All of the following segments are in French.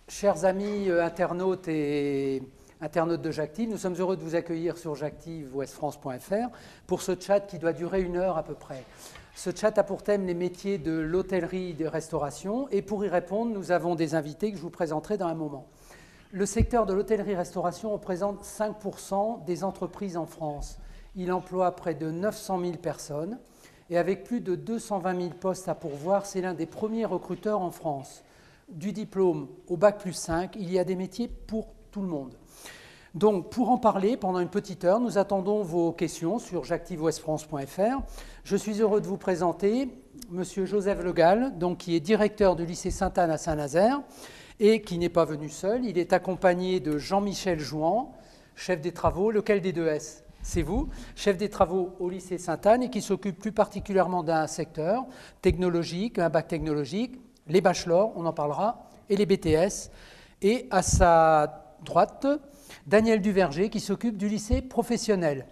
Chers amis internautes et internautes de Jactive, nous sommes heureux de vous accueillir sur jactive-ouestfrance.fr pour ce chat qui doit durer 1 heure à peu près. Ce chat a pour thème les métiers de l'hôtellerie et de restauration et pour y répondre, nous avons des invités que je vous présenterai dans un moment. Le secteur de l'hôtellerie-restauration représente 5% des entreprises en France. Il emploie près de 900 000 personnes et avec plus de 220 000 postes à pourvoir, c'est l'un des premiers recruteurs en France. Du diplôme au bac+5, il y a des métiers pour tout le monde. Donc, pour en parler, pendant une petite heure, nous attendons vos questions sur jactive-ouestfrance.fr. Je suis heureux de vous présenter M. Joseph Le Gall, donc, qui est directeur du lycée Sainte-Anne à Saint-Nazaire et qui n'est pas venu seul. Il est accompagné de Jean-Michel Jouan, chef des travaux. Lequel des deux S? C'est vous, chef des travaux au lycée Sainte-Anne et qui s'occupe plus particulièrement d'un secteur technologique, un bac technologique, les bachelors, on en parlera, et les BTS. Et à sa droite, Daniel Duverger qui s'occupe du lycée professionnel.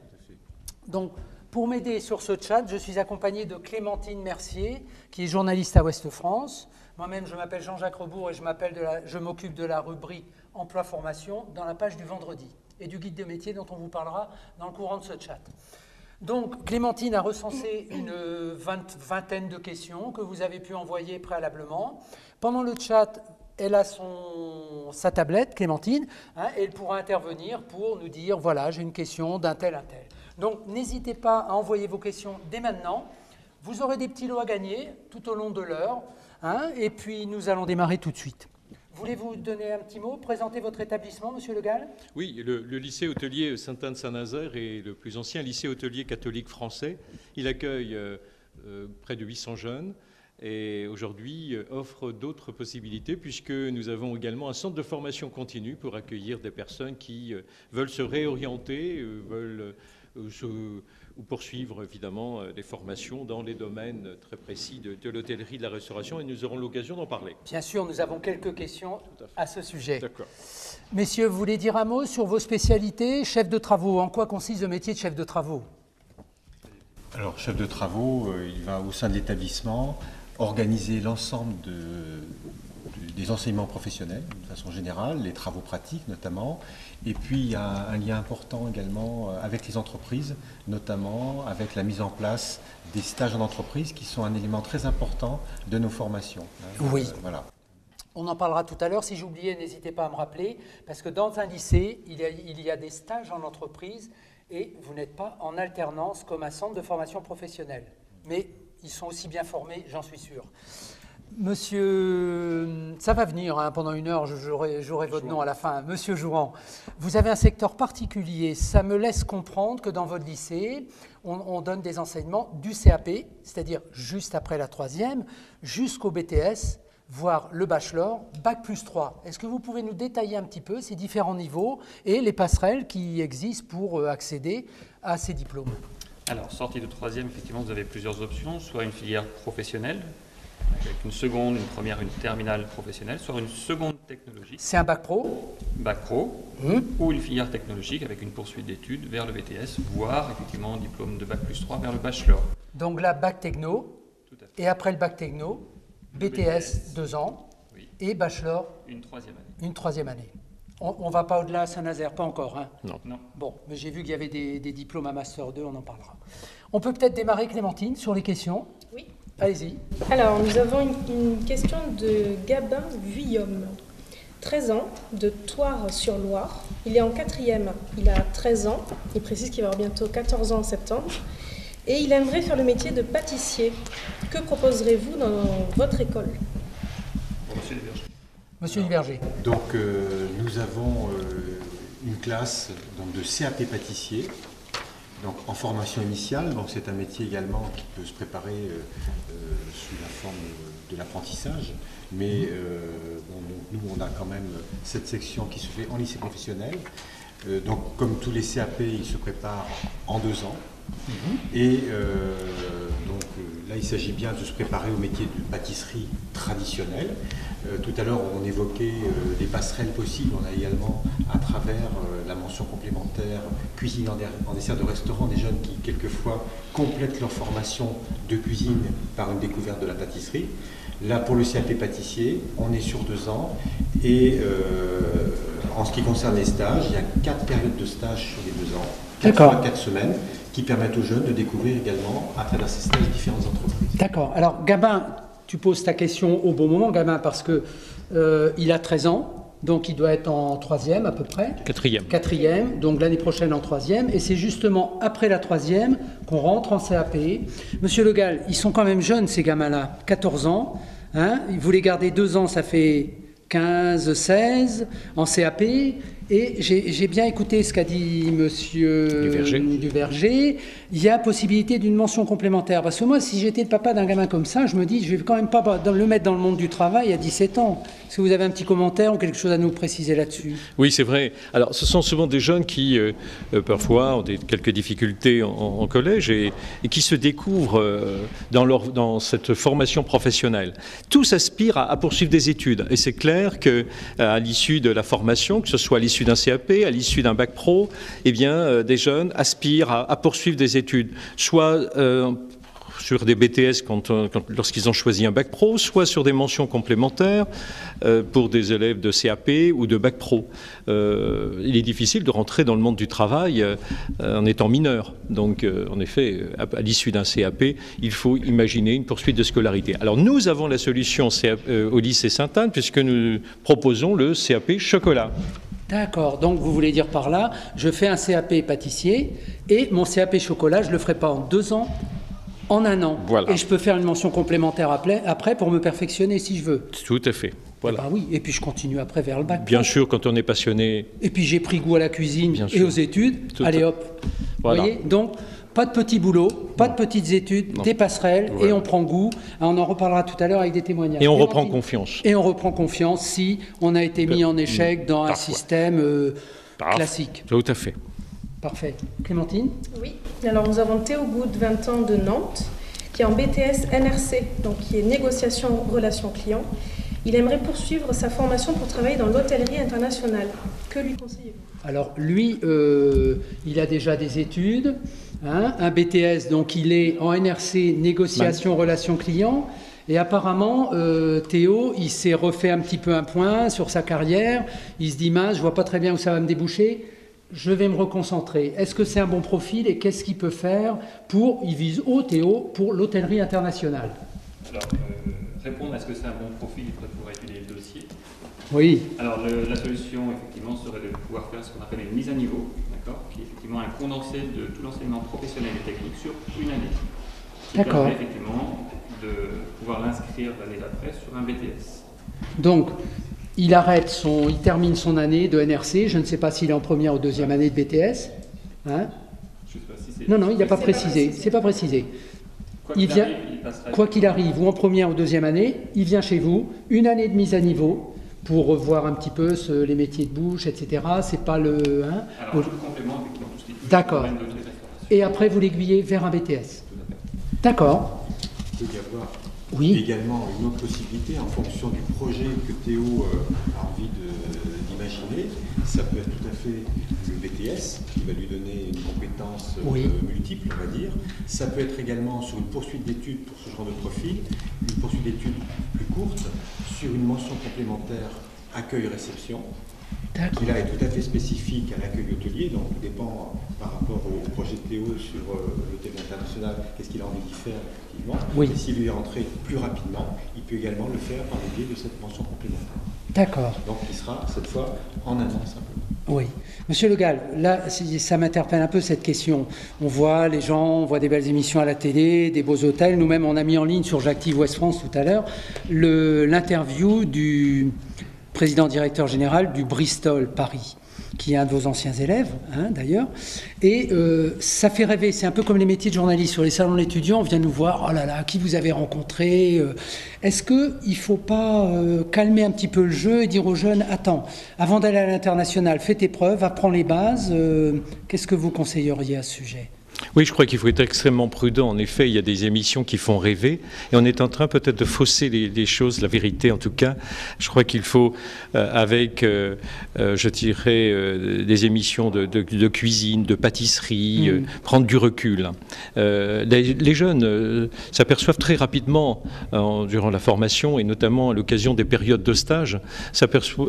Donc, pour m'aider sur ce chat, je suis accompagné de Clémentine Mercier, qui est journaliste à Ouest France. Moi-même, je m'appelle Jean-Jacques Rebourg et je m'occupe de la rubrique Emploi-Formation dans la page du vendredi et du guide de métier dont on vous parlera dans le courant de ce chat. Donc, Clémentine a recensé une vingtaine de questions que vous avez pu envoyer préalablement. Pendant le chat, elle a sa tablette, Clémentine, et elle pourra intervenir pour nous dire, voilà, j'ai une question d'un tel, un tel. Donc, n'hésitez pas à envoyer vos questions dès maintenant. Vous aurez des petits lots à gagner tout au long de l'heure, et puis nous allons démarrer tout de suite. Voulez-vous donner un petit mot, présenter votre établissement, Monsieur Le Gall? Oui, le lycée hôtelier Sainte-Anne-Saint-Nazaire est le plus ancien lycée hôtelier catholique français. Il accueille près de 800 jeunes et aujourd'hui offre d'autres possibilités puisque nous avons également un centre de formation continue pour accueillir des personnes qui veulent se réorienter, veulent ou poursuivre évidemment des formations dans les domaines très précis de l'hôtellerie, de la restauration, et nous aurons l'occasion d'en parler. Bien sûr, nous avons quelques questions à ce sujet. D'accord. Messieurs, vous voulez dire un mot sur vos spécialités? Chef de travaux, en quoi consiste le métier de chef de travaux? Alors, chef de travaux, il va au sein de l'établissement organiser l'ensemble des enseignements professionnels, de façon générale, les travaux pratiques notamment. Et puis, il y a un lien important également avec les entreprises, notamment avec la mise en place des stages en entreprise qui sont un élément très important de nos formations. Oui. Voilà. On en parlera tout à l'heure. Si j'oubliais, n'hésitez pas à me rappeler, parce que dans un lycée, il y a des stages en entreprise et vous n'êtes pas en alternance comme un centre de formation professionnelle. Mais ils sont aussi bien formés, j'en suis sûr. Monsieur, ça va venir pendant 1 heure, j'aurai votre nom à la fin. Monsieur Jouan, vous avez un secteur particulier. Ça me laisse comprendre que dans votre lycée, on donne des enseignements du CAP, c'est-à-dire juste après la 3e, jusqu'au BTS, voire le bachelor, bac+3. Est-ce que vous pouvez nous détailler un petit peu ces différents niveaux et les passerelles qui existent pour accéder à ces diplômes? Alors, sortie de 3e, effectivement, vous avez plusieurs options, soit une filière professionnelle, avec une seconde, une première, une terminale professionnelle, soit une seconde technologique. C'est un bac pro? Bac pro, ou une filière technologique avec une poursuite d'études vers le BTS, voire effectivement un diplôme de bac+3 vers le bachelor. Donc là, bac techno, Tout à fait. et après le bac techno, BTS 2 ans, Oui. et bachelor Une 3e année. une 3e année. On ne va pas au-delà à Saint-Nazaire, pas encore. Non. Bon, mais j'ai vu qu'il y avait des diplômes à Master 2, on en parlera. On peut peut-être démarrer, Clémentine, sur les questions. Oui. Allez-y. Alors, nous avons une question de Gabin Vuillaume. 13 ans, de Thouars-sur-Loire. Il est en 4e, il a 13 ans. Il précise qu'il va avoir bientôt 14 ans en septembre. Et il aimerait faire le métier de pâtissier. Que proposerez-vous dans votre école? Monsieur Duverger. Monsieur Duverger. Donc, nous avons une classe donc, de CAP pâtissier, donc en formation initiale. Donc, c'est un métier également qui peut se préparer sous la forme de l'apprentissage. Mais nous, on a quand même cette section qui se fait en lycée professionnel. Donc, comme tous les CAP, ils se préparent en 2 ans. Et donc, là, il s'agit bien de se préparer au métier de pâtisserie traditionnelle. Tout à l'heure, on évoquait des passerelles possibles. On a également, à travers la mention complémentaire cuisine en dessert de restaurant, des jeunes qui, quelquefois, complètent leur formation de cuisine par une découverte de la pâtisserie. Là, pour le CAP pâtissier, on est sur 2 ans. Et en ce qui concerne les stages, il y a 4 périodes de stage sur les 2 ans. 4 fois 4 semaines, qui permettent aux jeunes de découvrir également, à travers ces stages, différentes entreprises. D'accord. Alors, Gabin, tu poses ta question au bon moment, Gabin, parce que il a 13 ans, donc il doit être en 3e à peu près. 4e, donc l'année prochaine en 3e. Et c'est justement après la 3e qu'on rentre en CAP. Monsieur Le Gall, ils sont quand même jeunes, ces gamins-là, 14 ans. Hein, vous les gardez 2 ans, ça fait 15, 16 en CAP. Et j'ai bien écouté ce qu'a dit monsieur Duverger. Il y a possibilité d'une mention complémentaire. Parce que moi, si j'étais le papa d'un gamin comme ça, je me dis, je vais quand même pas le mettre dans le monde du travail à 17 ans. Est-ce que vous avez un petit commentaire ou quelque chose à nous préciser là-dessus? Oui, c'est vrai. Alors, ce sont souvent des jeunes qui, parfois, ont quelques difficultés en collège et qui se découvrent dans cette formation professionnelle. Tous aspirent à poursuivre des études. Et c'est clair qu'à l'issue de la formation, que ce soit à l'issue d'un CAP, à l'issue d'un bac pro, eh bien, des jeunes aspirent à poursuivre des études, soit sur des BTS lorsqu'ils ont choisi un bac pro, soit sur des mentions complémentaires pour des élèves de CAP ou de bac pro. Il est difficile de rentrer dans le monde du travail en étant mineur. Donc, en effet, à l'issue d'un CAP, il faut imaginer une poursuite de scolarité. Alors, nous avons la solution au lycée Sainte-Anne, puisque nous proposons le CAP chocolat. D'accord, donc vous voulez dire par là, je fais un CAP pâtissier et mon CAP chocolat, je ne le ferai pas en 2 ans, en 1 an. Voilà. Et je peux faire une mention complémentaire après pour me perfectionner si je veux. Tout à fait. Voilà. Ah oui, et puis je continue après vers le bac. Bien sûr, quand on est passionné. Et puis j'ai pris goût à la cuisine et aux études. Allez hop. Voilà. Vous voyez, donc pas de petits boulots, pas de petites études, des passerelles, et on prend goût. On en reparlera tout à l'heure avec des témoignages. Et on reprend confiance. Et on reprend confiance si on a été mis en échec dans un système classique. Tout à fait. Parfait. Clémentine? Oui. Alors nous avons Théo Goud, 20 ans, de Nantes, qui est en BTS NRC, donc qui est négociation relations clients. Il aimerait poursuivre sa formation pour travailler dans l'hôtellerie internationale. Que lui conseillez-vous? Alors lui, il a déjà des études, hein, un BTS, donc il est en NRC, négociation relations clients. Et apparemment, Théo, il s'est refait un petit peu un point sur sa carrière. Il se dit, mince, je vois pas très bien où ça va me déboucher. Je vais me reconcentrer. Est-ce que c'est un bon profil et qu'est-ce qu'il peut faire il vise haut, Théo, pour l'hôtellerie internationale? Alors, répondre à est-ce que c'est un bon profil, il faudrait pouvoir étudier le dossier. Oui. Alors, la solution, effectivement, serait de pouvoir faire ce qu'on appelle une mise à niveau, d'accord, qui est effectivement un condensé de tout l'enseignement professionnel et technique sur une année. D'accord. Qui permet effectivement de pouvoir l'inscrire l'année d'après sur un BTS. Donc, il termine son année de NRC. Je ne sais pas s'il est en première ou deuxième année de BTS. Hein? Je sais pas si c'est... Non, il n'a pas précisé. C'est pas précisé. Quoi qu'il arrive, ou en première ou deuxième année, il vient chez vous, une année de mise à niveau pour revoir un petit peu les métiers de bouche, etc. C'est pas le... Hein? Alors, tout le complément, effectivement, tout ce qui touche d'accord. au domaine de l'hôtellerie-restauration. Et après, vous l'aiguillez vers un BTS. D'accord. Il peut y avoir également une autre possibilité en fonction du projet que Théo a envie d'imaginer. Ça peut être tout à fait le BTS qui va lui donner une compétence multiple, on va dire. Ça peut être également sur une poursuite d'études pour ce genre de profil, une poursuite d'études plus courte sur une mention complémentaire accueil-réception, qui là est tout à fait spécifique à l'accueil hôtelier, donc tout dépend par rapport au projet de Théo sur l'hôtel international, qu'est-ce qu'il a envie d'y faire effectivement. Et s'il veut y rentrer plus rapidement, il peut également le faire par le biais de cette mention complémentaire. D'accord. Donc il sera cette fois en un an simplement. Oui. Monsieur Le Gall, là, ça m'interpelle un peu cette question. On voit les gens, on voit des belles émissions à la télé, des beaux hôtels. Nous-mêmes, on a mis en ligne sur J'Active Ouest France tout à l'heure l'interview du président directeur général du Bristol Paris, qui est un de vos anciens élèves, hein, d'ailleurs. Et ça fait rêver. C'est un peu comme les métiers de journaliste. Sur les salons d'étudiants, on vient nous voir, oh là là, qui vous avez rencontré? Est-ce qu'il ne faut pas calmer un petit peu le jeu et dire aux jeunes, attends, avant d'aller à l'international, fais tes preuves, apprends les bases. Qu'est-ce que vous conseilleriez à ce sujet? Oui, je crois qu'il faut être extrêmement prudent. En effet, il y a des émissions qui font rêver et on est en train peut-être de fausser les choses, la vérité en tout cas. Je crois qu'il faut, je dirais, des émissions de cuisine, de pâtisserie, prendre du recul. Les jeunes s'aperçoivent très rapidement, durant la formation et notamment à l'occasion des périodes de stage,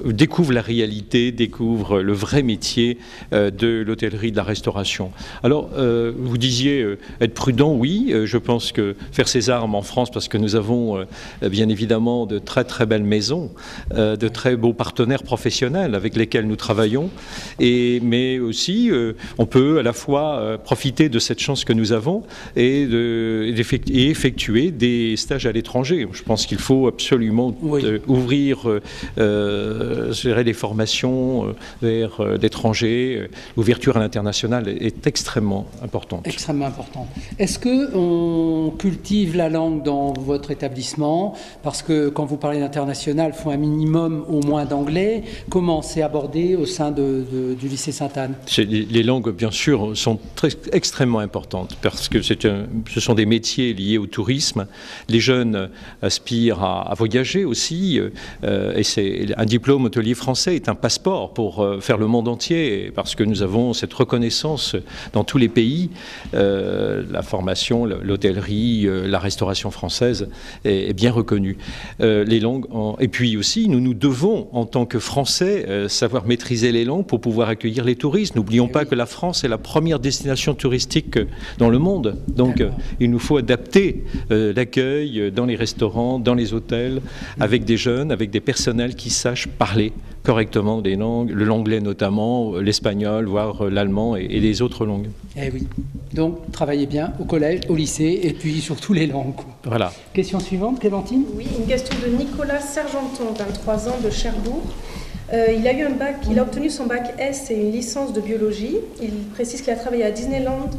découvrent la réalité, découvrent le vrai métier de l'hôtellerie, de la restauration. Alors, vous disiez être prudent, oui. Je pense que faire ses armes en France, parce que nous avons bien évidemment de très très belles maisons, de très beaux partenaires professionnels avec lesquels nous travaillons, mais aussi on peut à la fois profiter de cette chance que nous avons et effectuer des stages à l'étranger. Je pense qu'il faut absolument ouvrir les formations vers l'étranger. L'ouverture à l'international est extrêmement importante. Extrêmement importante. Est-ce qu'on cultive la langue dans votre établissement? Parce que quand vous parlez d'international, il faut un minimum au moins d'anglais. Comment c'est abordé au sein du lycée Sainte-Anne? Les langues, bien sûr, sont extrêmement importantes parce que ce sont des métiers liés au tourisme. Les jeunes aspirent à voyager aussi et un diplôme hôtelier français est un passeport pour faire le monde entier parce que nous avons cette reconnaissance dans tous les pays. La formation, l'hôtellerie, la restauration française est bien reconnue. Les langues, et puis aussi, nous devons, en tant que Français, savoir maîtriser les langues pour pouvoir accueillir les touristes. N'oublions pas que la France est la première destination touristique dans le monde. Donc, il nous faut adapter l'accueil dans les restaurants, dans les hôtels, avec des jeunes, avec des personnels qui sachent parler correctement des langues, l'anglais notamment, l'espagnol, voire l'allemand et les autres langues. Eh oui. Donc, travaillez bien au collège, au lycée, et puis surtout les langues. Voilà. Question suivante, Clémentine? Oui, une question de Nicolas Sergenton, 23 ans, de Cherbourg. Il a eu un bac, il a obtenu son bac S et une licence de biologie. Il précise qu'il a travaillé à Disneyland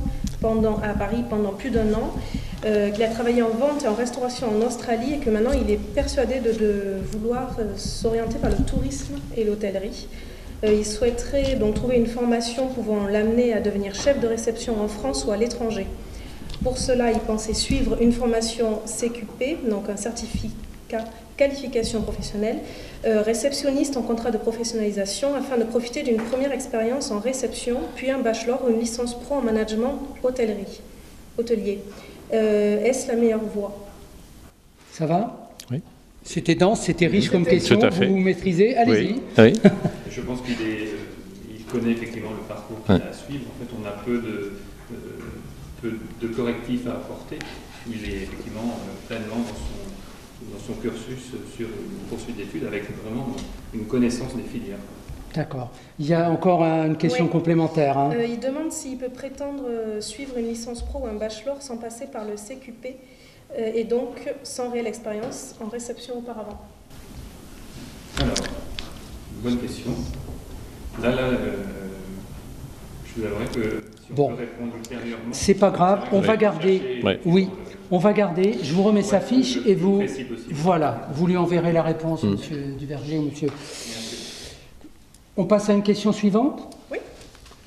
à Paris pendant plus d'1 an, qu'il a travaillé en vente et en restauration en Australie et que maintenant il est persuadé de vouloir s'orienter vers le tourisme et l'hôtellerie. Il souhaiterait donc trouver une formation pouvant l'amener à devenir chef de réception en France ou à l'étranger. Pour cela, il pensait suivre une formation CQP, donc un certificat qualification professionnelle, réceptionniste en contrat de professionnalisation afin de profiter d'une première expérience en réception, puis un bachelor ou une licence pro en management hôtelier. Est-ce la meilleure voie? Ça va? Oui. C'était dense, c'était riche comme question. Vous maîtrisez? Allez-y. Oui. Je pense qu'il connaît effectivement le parcours qu'il a à suivre. En fait, on a peu de correctifs à apporter. Il est effectivement pleinement dans son cursus sur une poursuite d'études avec vraiment une connaissance des filières. D'accord. Il y a encore une question complémentaire. Il demande s'il peut prétendre suivre une licence pro ou un bachelor sans passer par le CQP et donc sans réelle expérience en réception auparavant. Alors, bonne question. Là, je vous avouerai que si on peut répondre ultérieurement... C'est pas grave, on va garder... Oui, on va garder. Je vous remets sa fiche et vous... Voilà, vous lui enverrez la réponse, monsieur Duverger ou monsieur... On passe à une question suivante? Oui.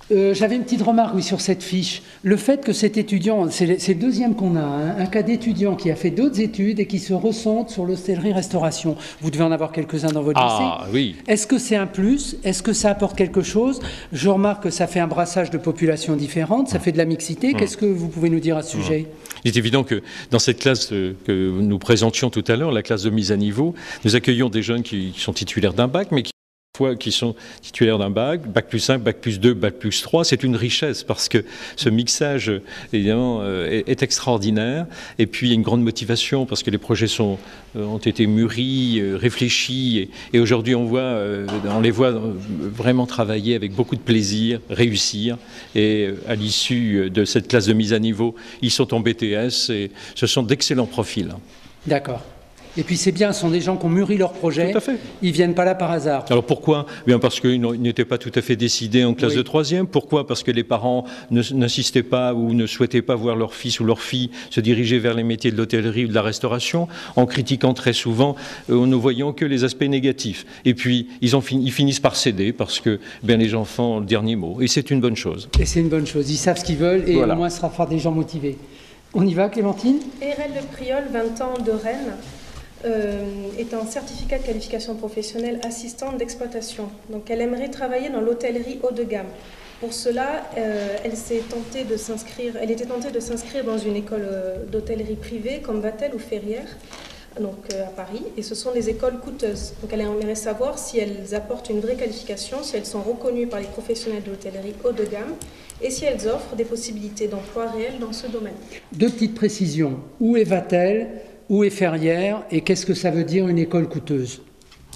J'avais une petite remarque sur cette fiche. Le fait que cet étudiant, c'est le deuxième qu'on a, un cas d'étudiant qui a fait d'autres études et qui se recentre sur l'hôtellerie-restauration. Vous devez en avoir quelques-uns dans votre lycée. Ah oui. Est-ce que c'est un plus? Est-ce que ça apporte quelque chose? Je remarque que ça fait un brassage de populations différentes, ça fait de la mixité. Qu'est-ce que vous pouvez nous dire à ce sujet? Il est évident que dans cette classe que nous présentions tout à l'heure, la classe de mise à niveau, nous accueillons des jeunes qui sont titulaires d'un bac, mais qui sont titulaires d'un bac, bac plus 5, bac plus 2, bac plus 3, c'est une richesse parce que ce mixage, évidemment, est extraordinaire. Et puis, il y a une grande motivation parce que les projets ont été mûris, réfléchis. Et aujourd'hui, on les voit vraiment travailler avec beaucoup de plaisir, réussir. Et à l'issue de cette classe de mise à niveau, ils sont en BTS et ce sont d'excellents profils. D'accord. Et puis c'est bien, ce sont des gens qui ont mûri leur projet. Tout à fait. Ils ne viennent pas là par hasard. Alors pourquoi? Bien parce qu'ils n'étaient pas tout à fait décidés en classe de 3e. Pourquoi? Parce que les parents n'insistait pas ou ne souhaitait pas voir leur fils ou leur fille se diriger vers les métiers de l'hôtellerie ou de la restauration, en critiquant très souvent, en ne voyant que les aspects négatifs. Et puis, ils finissent par céder parce que les enfants ont le dernier mot. Et c'est une bonne chose. Et c'est une bonne chose. Ils savent ce qu'ils veulent et voilà. au moins ce sera des gens motivés. On y va, Clémentine? Erel Le Priol, 20 ans, de Rennes, est un certificat de qualification professionnelle assistante d'exploitation. Donc elle aimerait travailler dans l'hôtellerie haut de gamme. Pour cela, elle était tentée de s'inscrire dans une école d'hôtellerie privée comme Vatel ou Ferrières, donc à Paris, et ce sont des écoles coûteuses. Donc elle aimerait savoir si elles apportent une vraie qualification, si elles sont reconnues par les professionnels de l'hôtellerie haut de gamme, et si elles offrent des possibilités d'emploi réelles dans ce domaine. Deux petites précisions. Où est Vatel? Où est Ferrières? Et qu'est-ce que ça veut dire une école coûteuse?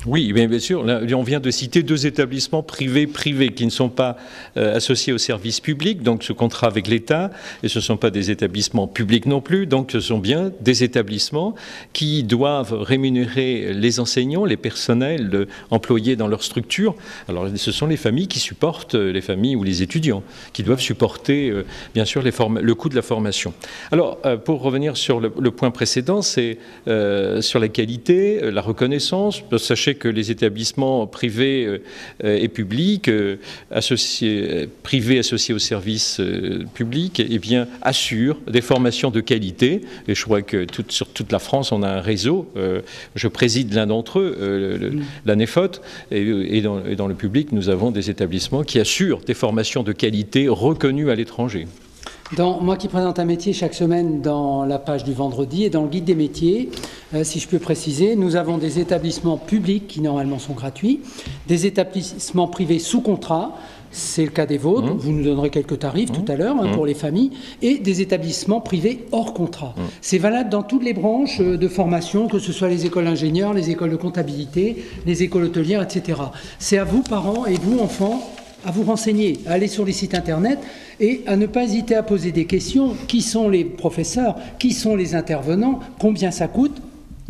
Oui, bien sûr. Là, on vient de citer 2 établissements privés qui ne sont pas associés au service public, donc ce contrat avec l'État, et ce ne sont pas des établissements publics non plus, donc ce sont bien des établissements qui doivent rémunérer les enseignants, les personnels employés dans leur structure. Alors ce sont les familles qui supportent, les familles ou les étudiants, qui doivent supporter bien sûr le coût de la formation. Alors pour revenir sur le point précédent, c'est sur la qualité, la reconnaissance. Sachez que les établissements privés et publics, privés associés au service public, eh bien, assurent des formations de qualité. Et je crois que sur toute la France, on a un réseau. Je préside l'un d'entre eux, la NEFOT, et dans le public, nous avons des établissements qui assurent des formations de qualité reconnues à l'étranger. Moi qui présente un métier chaque semaine dans la page du vendredi et dans le guide des métiers, si je peux préciser, nous avons des établissements publics qui normalement sont gratuits, des établissements privés sous contrat, c'est le cas des vôtres, vous nous donnerez quelques tarifs tout à l'heure pour les familles, et des établissements privés hors contrat. C'est valable dans toutes les branches de formation, que ce soit les écoles d'ingénieurs, les écoles de comptabilité, les écoles hôtelières, etc. C'est à vous, parents, et vous, enfants, à vous renseigner, à aller sur les sites internet et à ne pas hésiter à poser des questions. Qui sont les professeurs? Qui sont les intervenants? Combien ça coûte?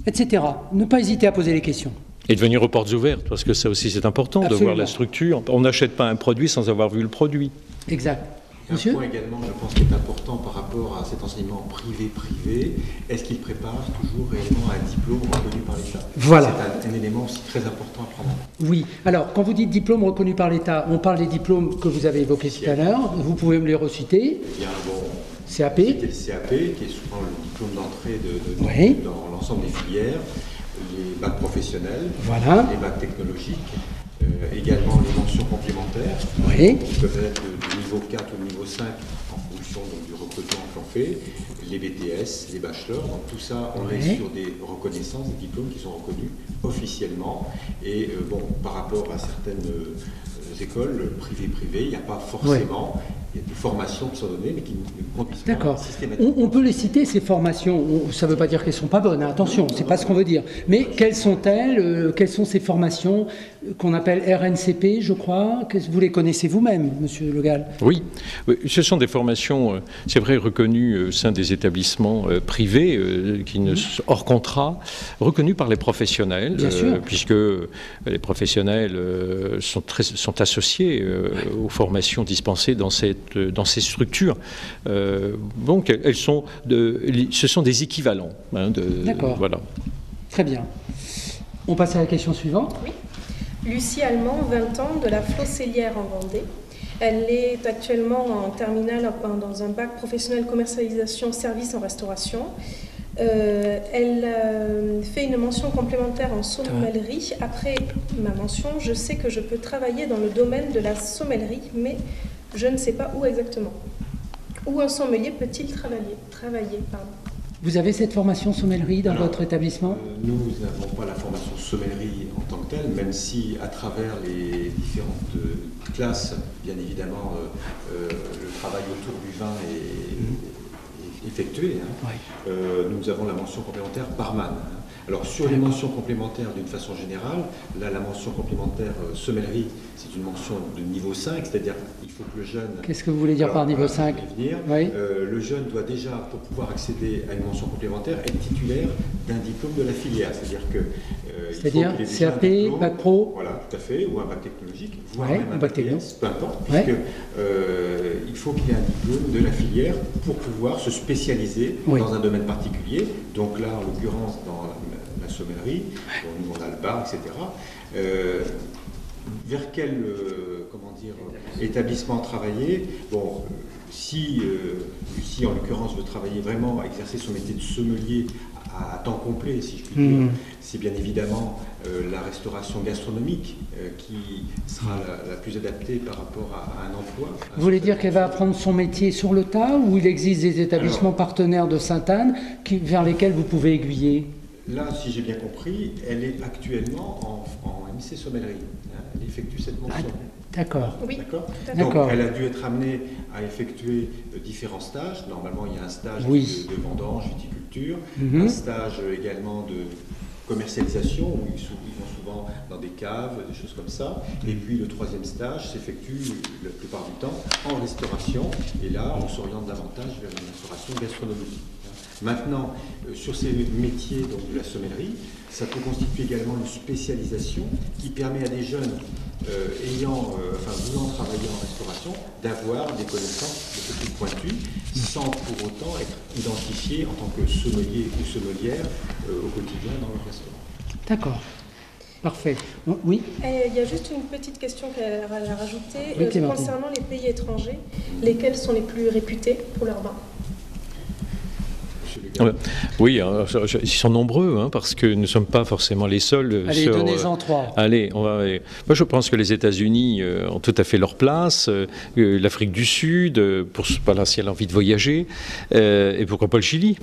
Etc. Ne pas hésiter à poser les questions. Et de venir aux portes ouvertes, parce que ça aussi c'est important. Absolument. De voir la structure. On n'achète pas un produit sans avoir vu le produit. Exact. Monsieur ? Un point également, je pense, qui est important par rapport à cet enseignement privé-privé, est-ce qu'il prépare toujours réellement un diplôme reconnu par l'État? Voilà. C'est un élément aussi très important à prendre en compte. Oui. Alors, quand vous dites diplôme reconnu par l'État, on parle des diplômes que vous avez évoqués tout à l'heure. Vous pouvez me les reciter. Il y a un bon CAP. C'était le CAP, qui est souvent le diplôme d'entrée dans l'ensemble des filières, les bacs professionnels, les bacs technologiques. Également les mentions complémentaires, qui peuvent être du niveau 4 ou du niveau 5 en fonction du recrutement qu'on fait, les BTS, les bachelors, donc tout ça on est sur des reconnaissances, des diplômes qui sont reconnus officiellement. Et par rapport à certaines écoles privées, il n'y a pas forcément... Il y a des formations qui sont données, mais qui ne conduisent pas systématiquement. On peut les citer, ces formations. Ça ne veut pas dire qu'elles ne sont pas bonnes, attention, ce n'est pas ce qu'on veut dire. Mais quelles sont-elles? Quelles sont ces formations qu'on appelle RNCP, je crois? Vous les connaissez vous-même, Monsieur Le Gall? Oui, ce sont des formations, c'est vrai, reconnues au sein des établissements privés, hors contrat, reconnues par les professionnels, puisque les professionnels sont associés aux formations dispensées dans ces structures. Donc, ce sont des équivalents. D'accord. Voilà. Très bien. On passe à la question suivante. Oui. Lucie Allemand, 20 ans, de la Flossellière en Vendée. Elle est actuellement en terminale dans un bac professionnel commercialisation service en restauration. Elle fait une mention complémentaire en sommellerie. Après ma mention, je sais que je peux travailler dans le domaine de la sommellerie, mais je ne sais pas où exactement. Où un sommelier peut-il travailler. Vous avez cette formation sommellerie dans votre établissement? Nous n'avons pas la formation sommellerie en tant que telle, même si à travers les différentes classes, bien évidemment, le travail autour du vin est effectuées. Nous avons la mention complémentaire barman. Alors sur les mentions complémentaires d'une façon générale, là la mention complémentaire sommellerie, c'est une mention de niveau 5, c'est-à-dire qu'il faut que le jeune... Qu'est-ce que vous voulez dire par niveau 5 ? Le jeune doit déjà, pour pouvoir accéder à une mention complémentaire, être titulaire d'un diplôme de la filière. C'est-à-dire que... c'est-à-dire CAP, bac pro. Voilà, tout à fait, ou un bac technologique, voire Ouais, même un bac bac TS, peu importe, puisque il faut qu'il y ait un diplôme de la filière pour pouvoir se spécialiser dans un domaine particulier. Donc là, en l'occurrence, dans la sommellerie, nous on a le bar, etc. Vers quel établissement travailler? Bon, si Lucie, en l'occurrence, veut travailler vraiment, exercer son métier de sommelier à temps complet, si je puis dire, c'est bien évidemment la restauration gastronomique qui sera la plus adaptée par rapport à un emploi. Vous voulez dire qu'elle va apprendre son métier sur le tas, ou il existe des établissements partenaires de Sainte-Anne vers lesquels vous pouvez aiguiller? Là, si j'ai bien compris, elle est actuellement en MC sommellerie. Elle effectue cette mention. D'accord. Oui. Donc, elle a dû être amenée à effectuer différents stages. Normalement, il y a un stage de vendange, viticulture, un stage également de commercialisation, où ils vont souvent dans des caves, des choses comme ça. Et puis, le troisième stage s'effectue la plupart du temps en restauration. Et là, on s'oriente davantage vers une restauration gastronomique. Maintenant, sur ces métiers donc, de la sommellerie, ça peut constituer également une spécialisation qui permet à des jeunes voulant travailler en restauration d'avoir des connaissances un peu plus pointues sans pour autant être identifiés en tant que sommelier ou sommelière au quotidien dans le restaurant. D'accord. Parfait. Oui. Il y a juste une petite question qu'elle a rajoutée concernant les pays étrangers. Lesquels sont les plus réputés pour leur vin? Oui, ils sont nombreux, parce que nous ne sommes pas forcément les seuls. Allez, donnez-en 3. Allez, moi je pense que les États-Unis ont tout à fait leur place, l'Afrique du Sud, si elle a envie de voyager, et pourquoi pas le Chili.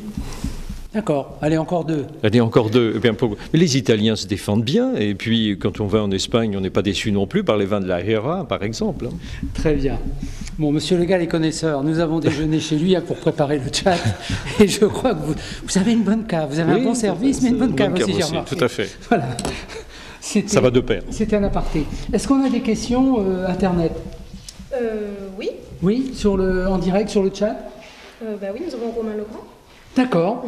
D'accord, allez, encore 2. Allez, encore 2. Eh bien, les Italiens se défendent bien, et puis quand on va en Espagne, on n'est pas déçu non plus par les vins de la Rioja, par exemple. Très bien. Bon, monsieur Legal est connaisseur, nous avons déjeuné chez lui pour préparer le chat, et je crois que vous avez une bonne cave, vous avez un bon service, mais une bonne cave aussi, j'ai remarqué. Tout à fait. Voilà. Ça va de pair. C'était un aparté. Est-ce qu'on a des questions Internet? Oui. Oui, en direct sur le chat? Oui, nous avons Romain Legrand. D'accord.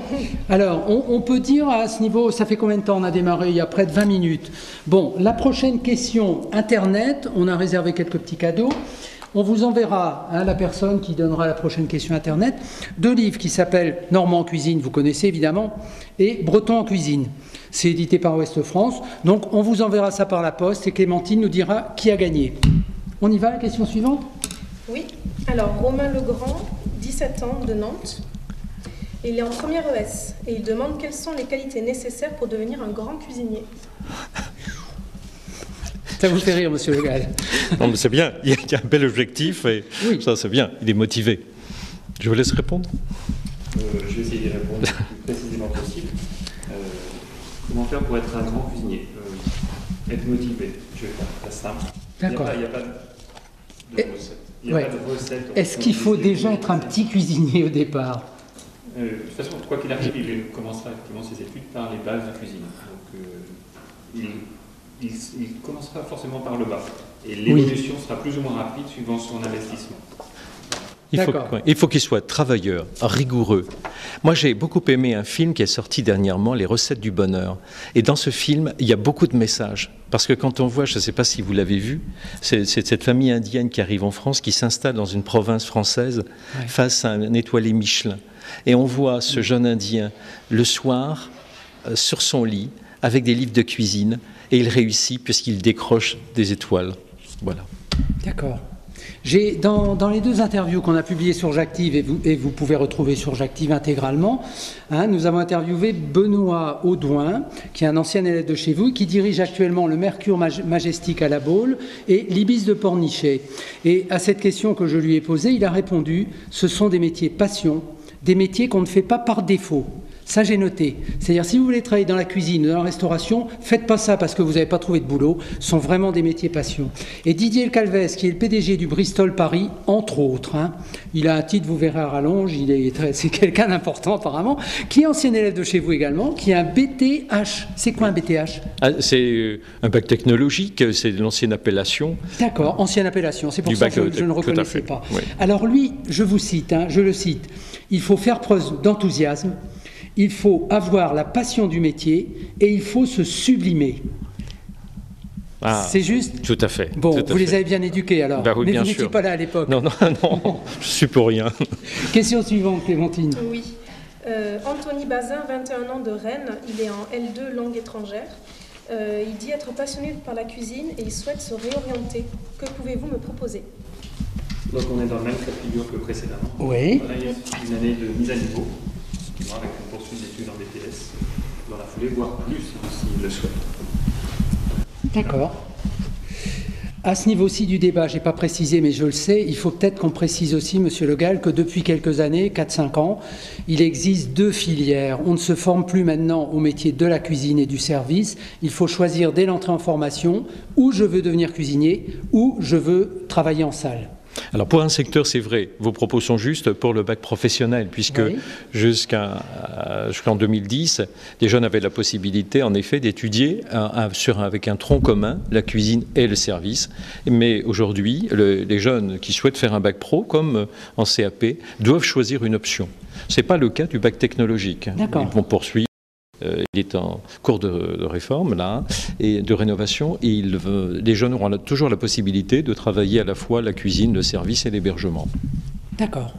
Alors, on peut dire à ce niveau, ça fait combien de temps on a démarré? Il y a près de 20 minutes. Bon, la prochaine question Internet, on a réservé quelques petits cadeaux. On vous enverra, la personne qui donnera la prochaine question Internet, 2 livres qui s'appellent Normand en cuisine, vous connaissez évidemment, et Breton en cuisine. C'est édité par Ouest France. Donc, on vous enverra ça par la poste et Clémentine nous dira qui a gagné. On y va, la question suivante? Oui. Alors, Romain Legrand, 17 ans, de Nantes. Il est en première ES et il demande quelles sont les qualités nécessaires pour devenir un grand cuisinier. Ça vous fait rire, monsieur Le Gall? Non, mais c'est bien, il y a un bel objectif et ça c'est bien, il est motivé. Je vous laisse répondre. Je vais essayer d'y répondre le plus précisément possible. Comment faire pour être un grand cuisinier? Être motivé, je vais faire simple. D'accord. Il n'y a pas de recette. Il n'y a pas de recette. Est-ce qu'il faut déjà être un petit cuisinier au départ? De toute façon, quoi qu'il arrive, il commencera effectivement ses études par les bases de cuisine. Donc, il commencera forcément par le bas. Et l'évolution sera plus ou moins rapide suivant son investissement. Il faut qu'il soit travailleur, rigoureux. Moi, j'ai beaucoup aimé un film qui est sorti dernièrement, Les recettes du bonheur. Et dans ce film, il y a beaucoup de messages. Parce que quand on voit, je ne sais pas si vous l'avez vu, c'est cette famille indienne qui arrive en France, qui s'installe dans une province française face à un étoilé Michelin. Et on voit ce jeune Indien le soir sur son lit avec des livres de cuisine et il réussit puisqu'il décroche des étoiles. Voilà. D'accord. J'ai dans les 2 interviews qu'on a publiées sur J'Active et vous pouvez retrouver sur J'Active intégralement, nous avons interviewé Benoît Audouin, qui est un ancien élève de chez vous, qui dirige actuellement le Mercure Majestic à La Baule et l'Ibis de Pornichet. Et à cette question que je lui ai posée, il a répondu: ce sont des métiers passion, des métiers qu'on ne fait pas par défaut. Ça, j'ai noté. C'est-à-dire, si vous voulez travailler dans la cuisine, dans la restauration, faites pas ça parce que vous n'avez pas trouvé de boulot. Ce sont vraiment des métiers passion. Et Didier Calvez, qui est le PDG du Bristol Paris, entre autres, hein, il a un titre, vous verrez à rallonge, c'est quelqu'un d'important apparemment, qui est ancien élève de chez vous également, qui a un BTH. C'est quoi un BTH? C'est un bac technologique, c'est l'ancienne appellation. D'accord, ancienne appellation. C'est pour ça que je ne reconnaissais pas. Oui. Alors lui, je vous cite, hein, je le cite, il faut faire preuve d'enthousiasme. Il faut avoir la passion du métier et il faut se sublimer. Ah, c'est juste? Tout à fait. Bon, tout à vous fait. les avez bien éduqués alors, Bah oui, mais bien vous n'étiez sûr. pas là à l'époque. Non, je suis pour rien. Question suivante, Clémentine. Oui. Anthony Bazin, 21 ans de Rennes, il est en L2 langue étrangère. Il dit être passionné par la cuisine et il souhaite se réorienter. Que pouvez-vous me proposer? Donc on est dans le même cas de figure que précédemment. Oui. Voilà, il y a une année de mise à niveau, avec une poursuite d'études en BTS, dans la foulée, voire plus, s'il le souhaite. D'accord. À ce niveau-ci du débat, je n'ai pas précisé, mais je le sais, il faut peut-être qu'on précise aussi, Monsieur Le Gall, que depuis quelques années, 4-5 ans, il existe 2 filières. On ne se forme plus maintenant au métier de la cuisine et du service. Il faut choisir dès l'entrée en formation où je veux devenir cuisinier, où je veux travailler en salle. Alors pour un secteur, c'est vrai, vos propos sont justes pour le bac professionnel, puisque oui. jusqu'en 2010, les jeunes avaient la possibilité, en effet, d'étudier avec un tronc commun la cuisine et le service. Mais aujourd'hui, les jeunes qui souhaitent faire un bac pro, comme en CAP, doivent choisir une option. Ce n'est pas le cas du bac technologique. D'accord. Ils vont poursuivre. Il est en cours de réforme, là, et de rénovation, et les jeunes auront toujours la possibilité de travailler à la fois la cuisine, le service et l'hébergement. D'accord.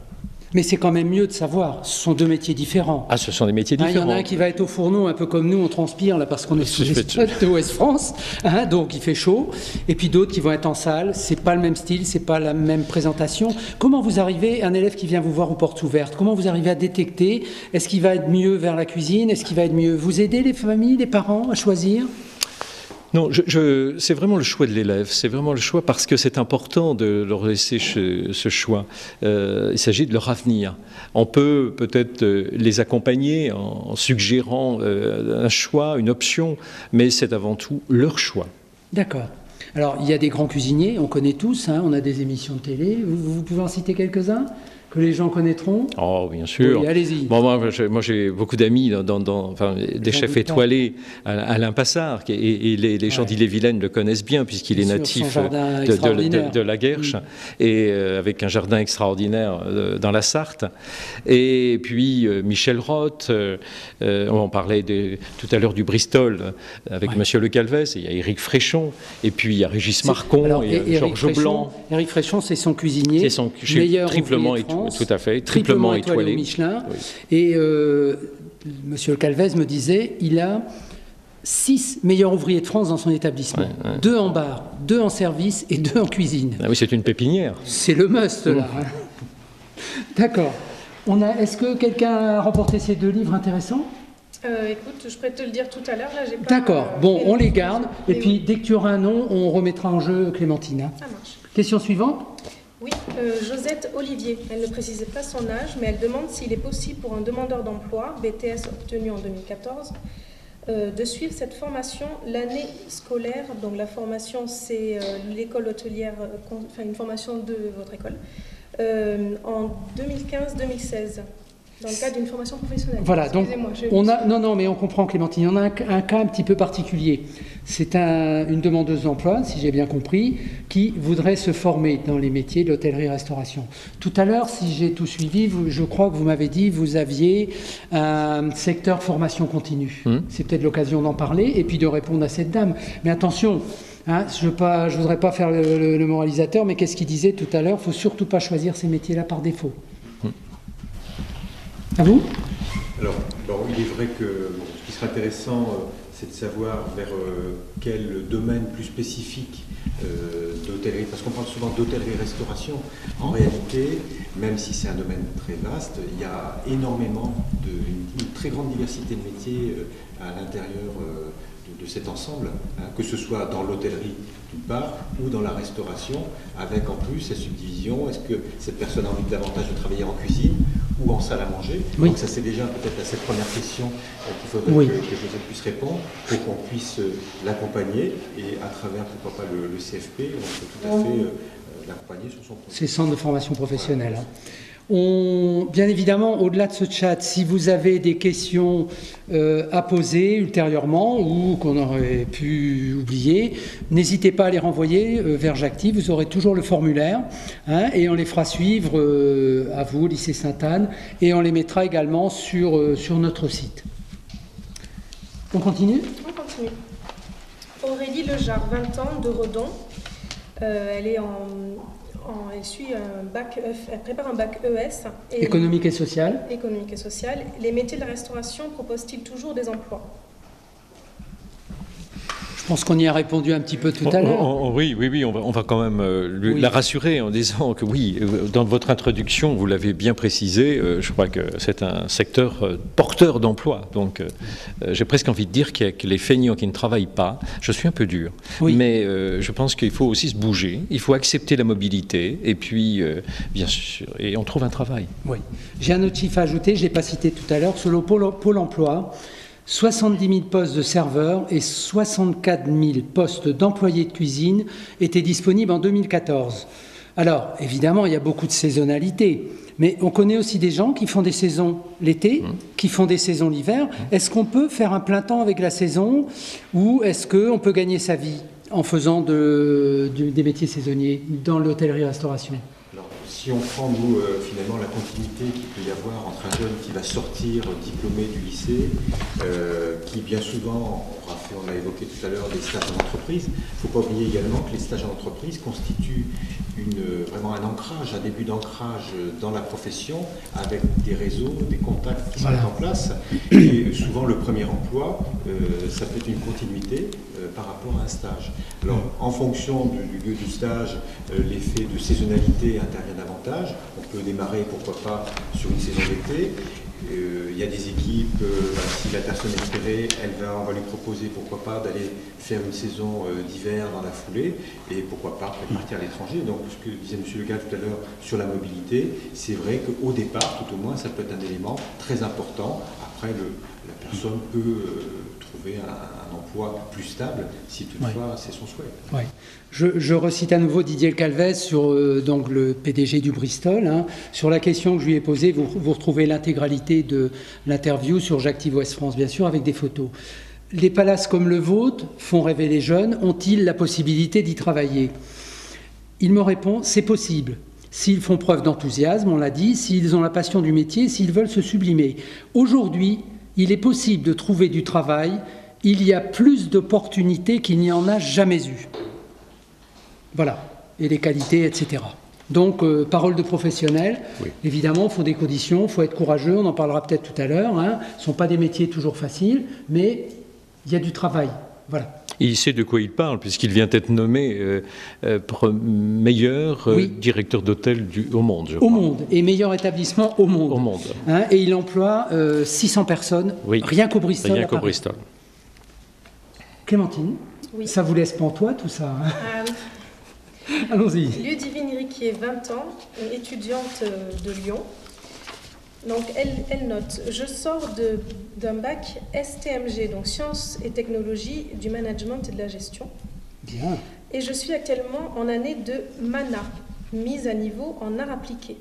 Mais c'est quand même mieux de savoir, ce sont 2 métiers différents. Ah, ce sont des métiers différents. Il y en a un qui va être au fourneau, un peu comme nous, on transpire là parce qu'on est sous les spots de Ouest France, hein, donc il fait chaud. Et puis d'autres qui vont être en salle, c'est pas le même style, c'est pas la même présentation. Comment vous arrivez, un élève qui vient vous voir aux portes ouvertes, comment vous arrivez à détecter? Est-ce qu'il va être mieux vers la cuisine? Est-ce qu'il va être mieux? Vous aidez les familles, les parents à choisir? Non, c'est vraiment le choix de l'élève. C'est vraiment le choix parce que c'est important de leur laisser ce choix. Il s'agit de leur avenir. On peut peut-être les accompagner en suggérant un choix, une option, mais c'est avant tout leur choix. D'accord. Alors, il y a des grands cuisiniers, on connaît tous, hein, on a des émissions de télé. Vous pouvez en citer quelques-uns que les gens connaîtront? Oh, bien sûr. Oui, allez-y. Bon, moi, j'ai beaucoup d'amis, des chefs étoilés, Alain Passard, et les gens d'Ille-et-Vilaine le connaissent bien, puisqu'il est natif de la Guerche, et avec un jardin extraordinaire dans la Sarthe. Et puis, Michel Roth, on parlait tout à l'heure du Bristol, avec Monsieur Le Calvez, il y a Éric Fréchon, et puis il y a Régis Marcon, et Georges Blanc. Éric Fréchon, c'est son cuisinier, c'est son meilleur triplement ouvrier de France. Tout à fait, triplement étoilé au Michelin. Oui. Et Monsieur Calvez me disait, il a 6 meilleurs ouvriers de France dans son établissement. 2 en bar, 2 en service et 2 en cuisine. Ah oui, c'est une pépinière. C'est le must, là. Hein. D'accord. Est-ce que quelqu'un a remporté ces 2 livres intéressants? Écoute, je pourrais te le dire tout à l'heure. D'accord. Bon, on les garde. Et puis, dès que tu auras un nom, on remettra en jeu Clémentine. Hein. Ça marche. Question suivante. Oui, Josette Olivier. Elle ne précisait pas son âge, mais elle demande s'il est possible pour un demandeur d'emploi, BTS obtenu en 2014, de suivre cette formation l'année scolaire. Donc la formation, c'est l'école hôtelière, enfin une formation de votre école, en 2015-2016. Dans le cadre d'une formation professionnelle. Voilà, donc non, mais on comprend, Clémentine. On a un cas un petit peu particulier. C'est une demandeuse d'emploi, si j'ai bien compris, qui voudrait se former dans les métiers de l'hôtellerie-restauration. Tout à l'heure, si j'ai tout suivi, je crois que vous m'avez dit que vous aviez un secteur formation continue. C'est peut-être l'occasion d'en parler et puis de répondre à cette dame. Mais attention, hein, je ne voudrais pas faire le moralisateur, mais qu'est-ce qu'il disait tout à l'heure? Il ne faut surtout pas choisir ces métiers-là par défaut. À vous? Alors, il est vrai que ce qui serait intéressant, c'est de savoir vers quel domaine plus spécifique d'hôtellerie, parce qu'on parle souvent d'hôtellerie-restauration. En réalité, même si c'est un domaine très vaste, il y a énormément une très grande diversité de métiers à l'intérieur de cet ensemble, hein, que ce soit dans l'hôtellerie d'une part, ou dans la restauration, avec en plus cette subdivision. Est-ce que cette personne a envie davantage de travailler en cuisine ou en salle à manger. Oui. Donc ça c'est déjà peut-être à cette première question qu'il faudrait que Josette puisse répondre pour qu'on puisse l'accompagner et à travers pourquoi pas le CFP, on peut tout à fait l'accompagner sur son projet. C'est centre de formation professionnelle. Bien évidemment, au-delà de ce chat, si vous avez des questions à poser ultérieurement ou qu'on aurait pu oublier, n'hésitez pas à les renvoyer vers Jactive. Vous aurez toujours le formulaire et on les fera suivre à vous, au lycée Sainte-Anne, et on les mettra également sur notre site. On continue ? On continue. Aurélie Lejar, 20 ans, de Redon. Elle est elle suit un bac, elle prépare un bac ES. Économique et social. Économique et social. Les métiers de la restauration proposent-ils toujours des emplois ? Je pense qu'on y a répondu un petit peu tout à l'heure. Oui, on va quand même la rassurer en disant que oui, dans votre introduction, vous l'avez bien précisé, je crois que c'est un secteur porteur d'emploi. Donc, j'ai presque envie de dire que les feignants qui ne travaillent pas, je suis un peu dur, mais je pense qu'il faut aussi se bouger, il faut accepter la mobilité, et puis, bien sûr, et on trouve un travail. Oui. J'ai un autre chiffre à ajouter, je ne l'ai pas cité tout à l'heure, sur le Pôle emploi. 70 000 postes de serveurs et 64 000 postes d'employés de cuisine étaient disponibles en 2014. Alors, évidemment, il y a beaucoup de saisonnalité, mais on connaît aussi des gens qui font des saisons l'été, qui font des saisons l'hiver. Est-ce qu'on peut faire un plein temps avec la saison ou est-ce qu'on peut gagner sa vie en faisant des métiers saisonniers dans l'hôtellerie-restauration ? Si on prend, nous, finalement, la continuité qu'il peut y avoir entre un jeune qui va sortir diplômé du lycée, qui bien souvent, on l'a évoqué tout à l'heure, des stages en entreprise, il ne faut pas oublier également que les stages en entreprise constituent vraiment un ancrage, un début d'ancrage dans la profession, avec des réseaux, des contacts qui sont en place. Et souvent, le premier emploi, ça peut être une continuité par rapport à un stage. Alors, en fonction du lieu du stage, l'effet de saisonnalité intervient davantage. On peut démarrer, pourquoi pas, sur une saison d'été. Il y a des équipes, si la personne est repérée, on va lui proposer, pourquoi pas, d'aller faire une saison d'hiver dans la foulée, et pourquoi pas partir à l'étranger. Donc, ce que disait M. Le Gall tout à l'heure sur la mobilité, c'est vrai qu'au départ, tout au moins, ça peut être un élément très important. Après, la personne peut trouver un emploi plus stable, si toutefois c'est son souhait. Ouais. Je recite à nouveau Didier Calvez, donc le PDG du Bristol. Sur la question que je lui ai posée, vous retrouvez l'intégralité de l'interview sur Jactive Ouest France, bien sûr, avec des photos. Les palaces comme le vôtre font rêver les jeunes. Ont-ils la possibilité d'y travailler ? Il me répond, c'est possible. S'ils font preuve d'enthousiasme, on l'a dit, s'ils ont la passion du métier, s'ils veulent se sublimer. Aujourd'hui, il est possible de trouver du travail. Il y a plus d'opportunités qu'il n'y en a jamais eu. Voilà, et les qualités, etc. Donc, parole de professionnels, évidemment, il faut des conditions, il faut être courageux, on en parlera peut-être tout à l'heure. Ce ne sont pas des métiers toujours faciles, mais il y a du travail. Voilà. Il sait de quoi il parle, puisqu'il vient d'être nommé meilleur directeur d'hôtel au monde, je crois. Au monde, et meilleur établissement au monde. Au monde. Et il emploie 600 personnes, rien qu'au Bristol. Rien qu'au Bristol. Clémentine, ça vous laisse pantois tout ça Allons-y. Ludivine Riquier, 20 ans, étudiante de Lyon. Donc elle note, je sors d'un bac STMG, donc Sciences et Technologies du Management et de la Gestion. Bien. Et je suis actuellement en année de MANA, mise à niveau en art appliqué.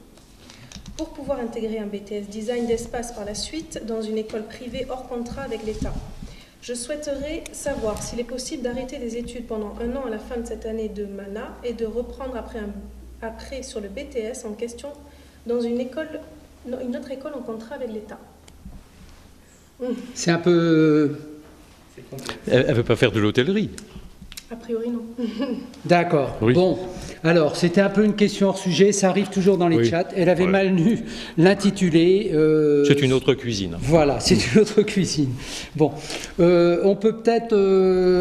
Pour pouvoir intégrer un BTS Design d'espace par la suite dans une école privée hors contrat avec l'État. Je souhaiterais savoir s'il est possible d'arrêter des études pendant 1 an à la fin de cette année de MANA et de reprendre après sur le BTS en question dans une autre école en contrat avec l'État. C'est un peu... Elle ne veut pas faire de l'hôtellerie. A priori, non. D'accord. Oui. Bon, alors, c'était un peu une question hors sujet, ça arrive toujours dans les chats. Elle avait mal lu l'intitulé. C'est une autre cuisine. Voilà, c'est une autre cuisine. Bon, on peut peut-être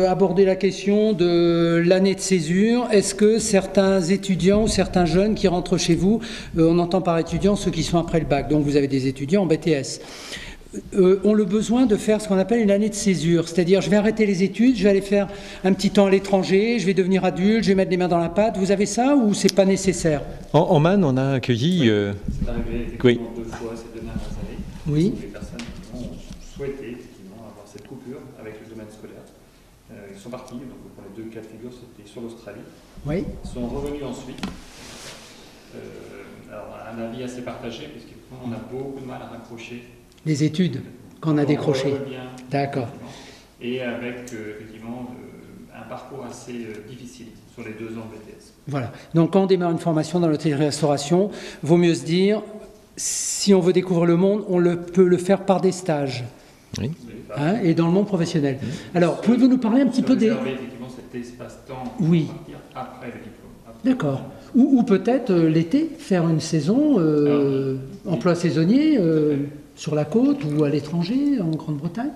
aborder la question de l'année de césure. Est-ce que certains étudiants ou certains jeunes qui rentrent chez vous, on entend par étudiants ceux qui sont après le bac, donc vous avez des étudiants en BTS, ont le besoin de faire ce qu'on appelle une année de césure, c'est-à-dire je vais arrêter les études, je vais aller faire un petit temps à l'étranger, je vais devenir adulte, je vais mettre les mains dans la pâte. Vous avez ça ou c'est pas nécessaire? En Man, on a accueilli... C'est arrivé effectivement 2 fois ces Oui. Les personnes qui ont souhaité effectivement avoir cette coupure avec le domaine scolaire. Ils sont partis, donc pour les 2 cas de figure, c'était sur l'Australie. Oui. Ils sont revenus ensuite. Alors, un avis assez partagé, puisqu'on a beaucoup de mal à raccrocher. Les études qu'on a décrochées. D'accord. Et avec, effectivement, un parcours assez difficile sur les 2 ans de BTS. Voilà. Donc, quand on démarre une formation dans l'hôtellerie-restauration, vaut mieux se dire, si on veut découvrir le monde, peut le faire par des stages. Oui. Hein, et dans le monde professionnel. Alors, pouvez-vous nous parler un petit peu des... effectivement cet espace-temps oui. pour partir après le diplôme. D'accord. Ou peut-être l'été, faire une saison, emploi saisonnier, sur la côte ou à l'étranger, en Grande-Bretagne.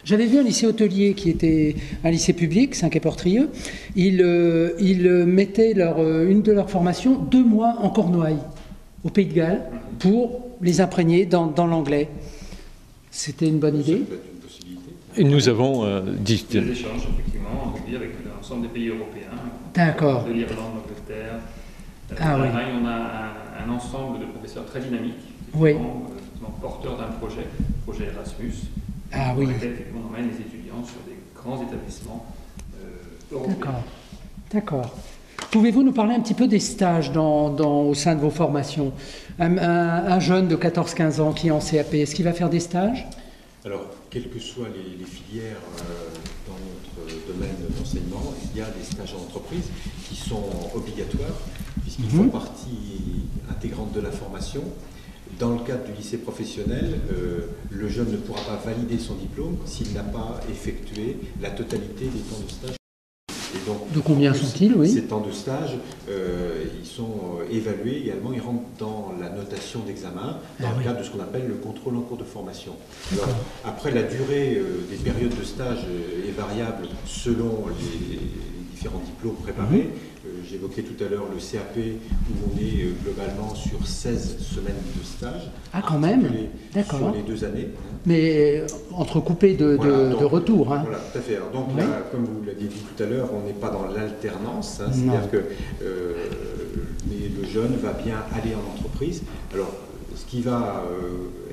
J'avais vu un lycée hôtelier qui était un lycée public, Saint-Quay-Portrieux. Ils mettaient une de leurs formations 2 mois en Cornouailles, au Pays de Galles, pour les imprégner dans l'anglais. C'était une bonne idée. Et nous avons des échanges, effectivement, avec l'ensemble des pays européens. D'accord. De l'Irlande, l'Angleterre. Oui. On a un ensemble de professeurs très dynamiques, oui. Porteurs d'un projet Erasmus, oui. dans lequel on emmène les étudiants sur des grands établissements européens. D'accord. Pouvez-vous nous parler un petit peu des stages au sein de vos formations? Un jeune de 14-15 ans qui est en CAP, est-ce qu'il va faire des stages? Alors, quelles que soient les filières dans notre domaine d'enseignement, il y a des stages en entreprise qui sont obligatoires, puisqu'ils font partie intégrante de la formation. Dans le cadre du lycée professionnel, le jeune ne pourra pas valider son diplôme s'il n'a pas effectué la totalité des temps de stage. Et donc, de combien sont-ils, oui? Ces temps de stage, ils sont évalués également, ils rentrent dans la notation d'examen, dans le cadre de ce qu'on appelle le contrôle en cours de formation. Alors, après, la durée des périodes de stage est variable selon les différents diplômes préparés. J'évoquais tout à l'heure le CAP, où on est globalement sur 16 semaines de stage. Ah, quand même. D'accord. Sur les 2 années. Mais entrecoupé de retour. Hein. Voilà, tout à fait. Alors, donc, là, comme vous l'aviez dit tout à l'heure, on n'est pas dans l'alternance. Hein, c'est-à-dire que le jeune va bien aller en entreprise. Alors, ce qui va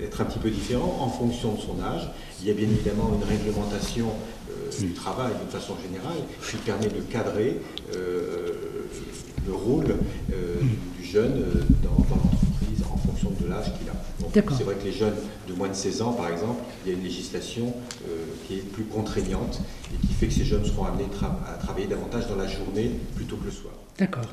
être un petit peu différent en fonction de son âge, il y a bien évidemment une réglementation du travail d'une façon générale qui permet de cadrer le rôle du jeune dans l'entreprise en fonction de l'âge qu'il a. Donc, c'est vrai que les jeunes de moins de 16 ans, par exemple, il y a une législation qui est plus contraignante et qui fait que ces jeunes seront amenés à travailler davantage dans la journée plutôt que le soir. D'accord.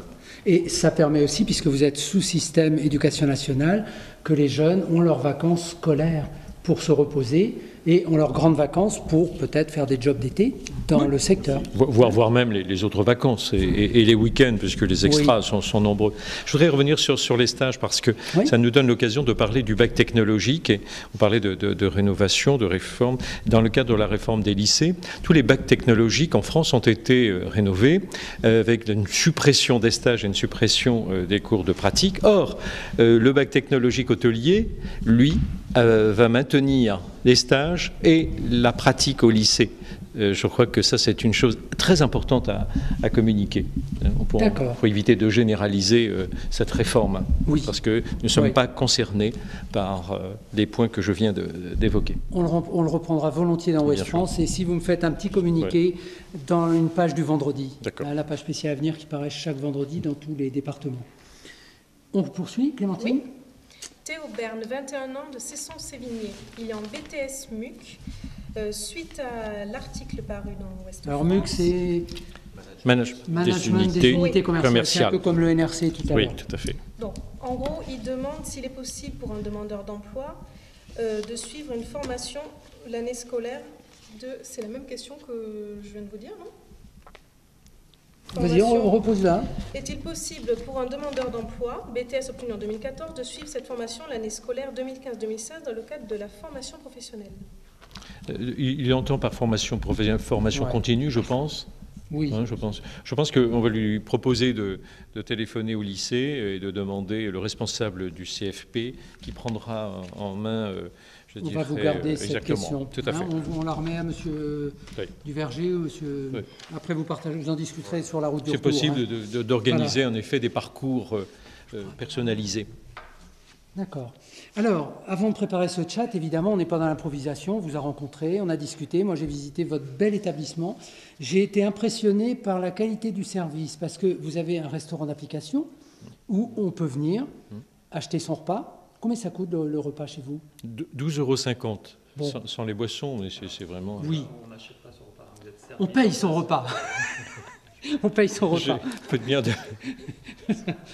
Et ça permet aussi, puisque vous êtes sous système éducation nationale, que les jeunes ont leurs vacances scolaires pour se reposer et ont leurs grandes vacances pour peut-être faire des jobs d'été dans le secteur. Voire même les autres vacances et les week-ends, puisque les extras sont nombreux. Je voudrais revenir sur les stages parce que ça nous donne l'occasion de parler du bac technologique. Et on parlait de rénovation, de réforme. Dans le cadre de la réforme des lycées, tous les bacs technologiques en France ont été rénovés avec une suppression des stages et une suppression des cours de pratique. Or, le bac technologique hôtelier, lui, va maintenir les stages et la pratique au lycée. Je crois que ça, c'est une chose très importante à communiquer pour éviter de généraliser cette réforme. Parce que nous ne sommes pas concernés par les points que je viens d'évoquer. On le reprendra volontiers dans Ouest France. Et si vous me faites un petit communiqué dans une page du vendredi, la page spéciale Avenir qui paraît chaque vendredi dans tous les départements. On poursuit, Clémentine? Oui. Théo Berne, 21 ans, de Cesson-Sévigné. Il est en BTS MUC. Suite à l'article paru dans Ouest France. Alors MUC, c'est Management des unités commerciales. C'est un peu comme le NRC tout à l'heure. Oui, tout à fait. Donc, en gros, il demande s'il est possible pour un demandeur d'emploi de suivre une formation l'année scolaire C'est la même question que je viens de vous dire, non? Vas-y, on repose là. Est-il possible pour un demandeur d'emploi, BTS obtenu en 2014, de suivre cette formation l'année scolaire 2015-2016 dans le cadre de la formation professionnelle? Il entend par formation professionnelle, formation continue, je pense. Oui. Hein, je pense qu'on va lui proposer de téléphoner au lycée et de demander le responsable du CFP qui prendra en main, on va vous garder cette question. Tout à fait. On la remet à M. Duverger ou monsieur... Après, vous en discuterez sur la route du retour. C'est possible d'organiser en effet des parcours personnalisés. D'accord. Alors, avant de préparer ce chat, évidemment, on n'est pas dans l'improvisation. On vous a rencontré, on a discuté. Moi, j'ai visité votre bel établissement. J'ai été impressionné par la qualité du service parce que vous avez un restaurant d'application où on peut venir acheter son repas. Combien ça coûte le repas chez vous? 12,50 €. Bon. Sans les boissons, mais c'est vraiment... Oui. On n'achète pas son repas, vous êtes servi. On paye son repas. On paye son repas. Peu de bien de...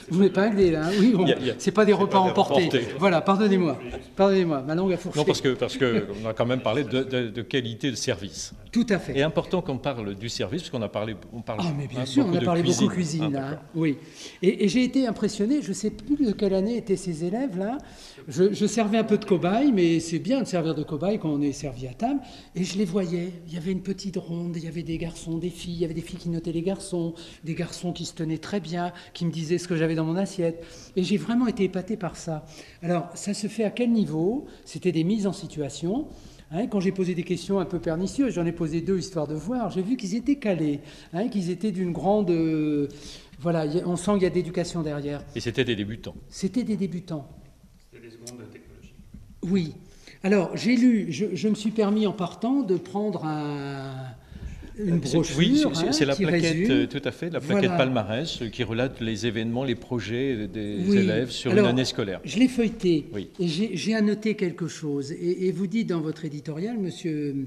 Vous m'épinglez là, hein? Oui, bon, c'est pas des repas emportés. Voilà, pardonnez-moi, ma langue a fourché. Non, parce qu'on a quand même parlé de qualité de service. Tout à fait. Et important qu'on parle du service, parce qu'on parle Ah, mais bien sûr, on a parlé beaucoup cuisine, là. Oui. Et j'ai été impressionné, je ne sais plus de quelle année étaient ces élèves, là. Je servais un peu de cobaye, mais c'est bien de servir de cobaye quand on est servi à table. Et je les voyais, il y avait une petite ronde, il y avait des garçons, des filles, il y avait des filles qui notaient les garçons, des garçons qui se tenaient très bien, qui me disaient ce que j'avais dans mon assiette. Et j'ai vraiment été épaté par ça. Alors, ça se fait à quel niveau? C'était des mises en situation. Hein, quand j'ai posé des questions un peu pernicieuses, j'en ai posé 2 histoire de voir, j'ai vu qu'ils étaient calés, hein, qu'ils étaient d'une grande... voilà, on sent qu'il y a d'éducation derrière. Et c'était des débutants. C'était des débutants. C'était des secondes technologiques. Oui. Alors, j'ai lu, je me suis permis en partant de prendre une brochure. Oui, c'est la qui plaquette, résume. tout à fait, la plaquette Voilà. palmarès qui relate les événements, les projets des Oui. élèves sur Alors, une année scolaire. Je l'ai feuilleté Oui. et j'ai annoté quelque chose. Et vous dites dans votre éditorial, Monsieur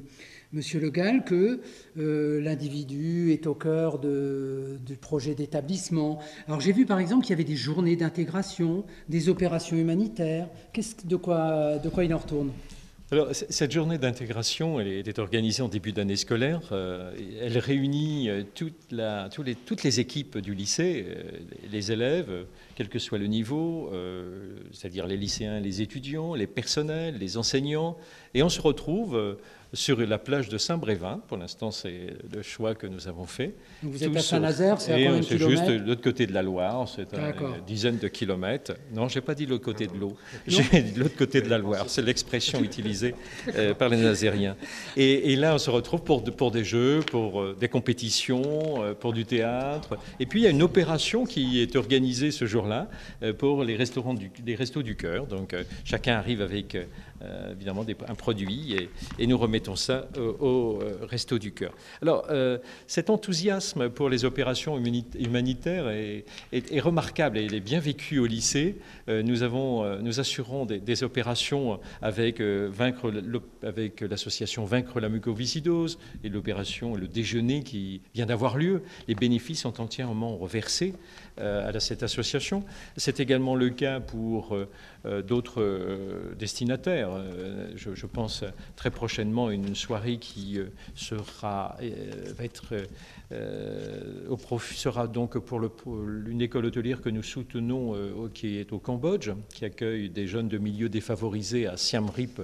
Le Gall, que l'individu est au cœur du projet d'établissement. Alors j'ai vu par exemple qu'il y avait des journées d'intégration, des opérations humanitaires. De quoi il en retourne? Alors, cette journée d'intégration, elle est organisée en début d'année scolaire. Elle réunit toutes les équipes du lycée, les élèves, quel que soit le niveau, c'est-à-dire les lycéens, les étudiants, les personnels, les enseignants. Et on se retrouve sur la plage de Saint-Brévin. Pour l'instant, c'est le choix que nous avons fait. Donc vous êtes à Saint-Nazaire, c'est à combien de c'est kilomètres? juste de l'autre côté de la Loire, c'est à D'accord. une dizaine de kilomètres. Non, je n'ai pas dit l'autre côté de l'eau, j'ai dit l'autre côté de la Loire. C'est l'expression utilisée par les Nazériens. Et là, on se retrouve pour des jeux, pour des compétitions, pour du théâtre. Et puis, il y a une opération qui est organisée ce jour-là pour les restos du cœur. Donc, chacun arrive avec... évidemment un produit et nous remettons ça au Resto du Cœur. Alors cet enthousiasme pour les opérations humanitaires est remarquable et il est bien vécu au lycée. Nous assurons des opérations avec l'association Vaincre la mucoviscidose et l'opération Le Déjeuner qui vient d'avoir lieu. Les bénéfices sont entièrement reversés à cette association. C'est également le cas pour d'autres destinataires. Je pense très prochainement à une soirée qui sera donc pour une école hôtelière que nous soutenons qui est au Cambodge, qui accueille des jeunes de milieux défavorisés à Siem Reap.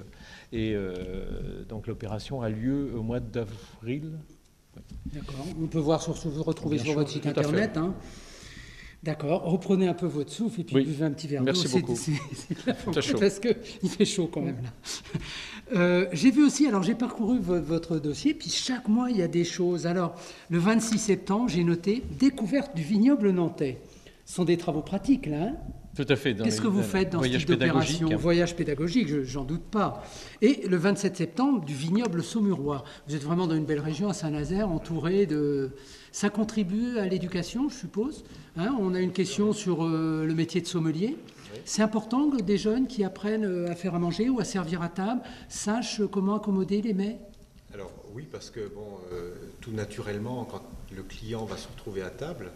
Et donc l'opération a lieu au mois d'avril. D'accord. On peut vous retrouver Bien sur sûr, votre site tout à internet. Hein. D'accord. Reprenez un peu votre souffle et puis buvez un petit verre d'eau. Merci beaucoup. C'est chaud. Parce qu'il fait chaud quand même là. J'ai vu aussi, alors j'ai parcouru votre dossier, puis chaque mois il y a des choses. Alors le 26 septembre, j'ai noté découverte du vignoble nantais. Ce sont des travaux pratiques là. Hein. Tout à fait. Qu'est-ce que vous faites dans ce type d'opération? Voyage pédagogique, j'en doute pas. Et le 27 septembre, du vignoble saumurois. Vous êtes vraiment dans une belle région, à Saint-Nazaire, entouré de... Ça contribue à l'éducation, je suppose. Hein, on a une question sur le métier de sommelier. Oui. C'est important que des jeunes qui apprennent à faire à manger ou à servir à table sachent comment accommoder les mets. Alors oui, parce que tout naturellement, quand le client va se retrouver à table,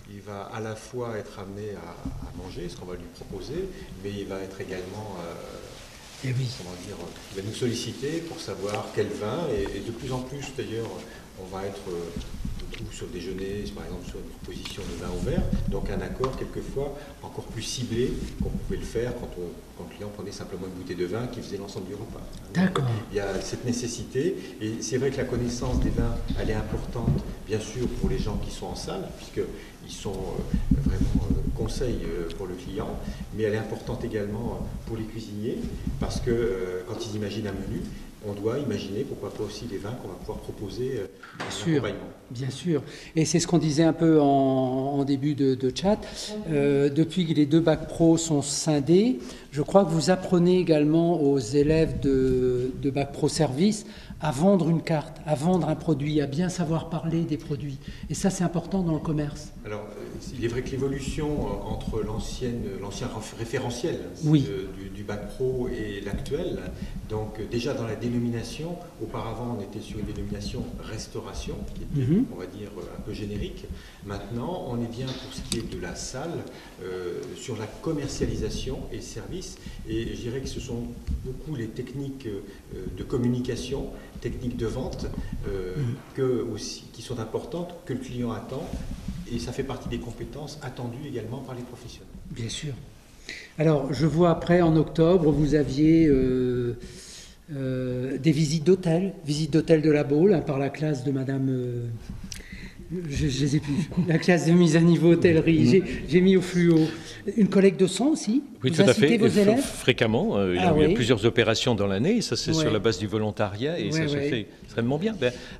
il va à la fois être amené à manger ce qu'on va lui proposer, mais il va être également, oui. Il va nous solliciter pour savoir quel vin, et de plus en plus d'ailleurs, on va être sur le déjeuner, par exemple sur une proposition de vin ouvert, donc un accord quelquefois encore plus ciblé qu'on pouvait le faire quand le client prenait simplement une bouteille de vin qui faisait l'ensemble du repas. D'accord. Il y a cette nécessité, et c'est vrai que la connaissance des vins, elle est importante, bien sûr, pour les gens qui sont en salle, puisqu'ils sont vraiment conseils pour le client, mais elle est importante également pour les cuisiniers, parce que quand ils imaginent un menu, on doit imaginer pourquoi pas aussi les vins qu'on va pouvoir proposer en accompagnement. Bien sûr. Et c'est ce qu'on disait un peu en début de chat. Depuis que les 2 bacs pro sont scindés, je crois que vous apprenez également aux élèves de bac pro service à vendre une carte, à vendre un produit, à bien savoir parler des produits. Et ça, c'est important dans le commerce. Alors, il est vrai que l'évolution entre l'ancien référentiel du bac pro et l'actuel, donc déjà dans la dénomination, auparavant on était sur une dénomination restauration, qui était, on va dire, un peu générique. Maintenant, on est bien pour ce qui est de la salle, sur la commercialisation et service. Et je dirais que ce sont beaucoup les techniques de communication, techniques de vente, qui sont importantes, que le client attend. Et ça fait partie des compétences attendues également par les professionnels. Bien sûr. Alors, je vois après, en octobre, vous aviez des visites d'hôtel de la Baule, par la classe de Madame... je les ai plus. La classe de mise à niveau hôtellerie. J'ai mis au fluo. Une collecte de sang aussi. Oui, vous tout à incitez fait. Vos élèves fréquemment. Il y a plusieurs opérations dans l'année. Ça, c'est sur la base du volontariat. Et ça se fait extrêmement bien.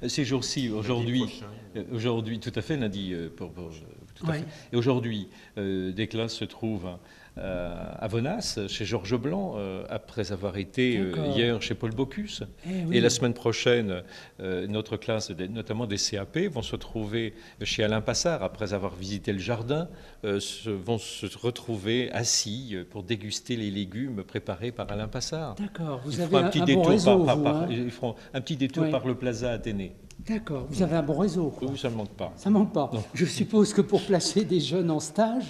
Ces jours-ci, aujourd'hui, tout à fait, lundi. Tout à fait. Et aujourd'hui, des classes se trouvent à Venasse, chez Georges Blanc, après avoir été hier chez Paul Bocuse. Et la semaine prochaine, notre classe, notamment des CAP, vont se trouver chez Alain Passard, après avoir visité le jardin, vont se retrouver assis pour déguster les légumes préparés par Alain Passard. D'accord, vous avez un bon réseau, ils feront un petit détour par le Plaza Athénée. D'accord, vous avez un bon réseau. Oui, ça ne manque pas. Ça ne manque pas. Non. Je suppose que pour placer des jeunes en stage,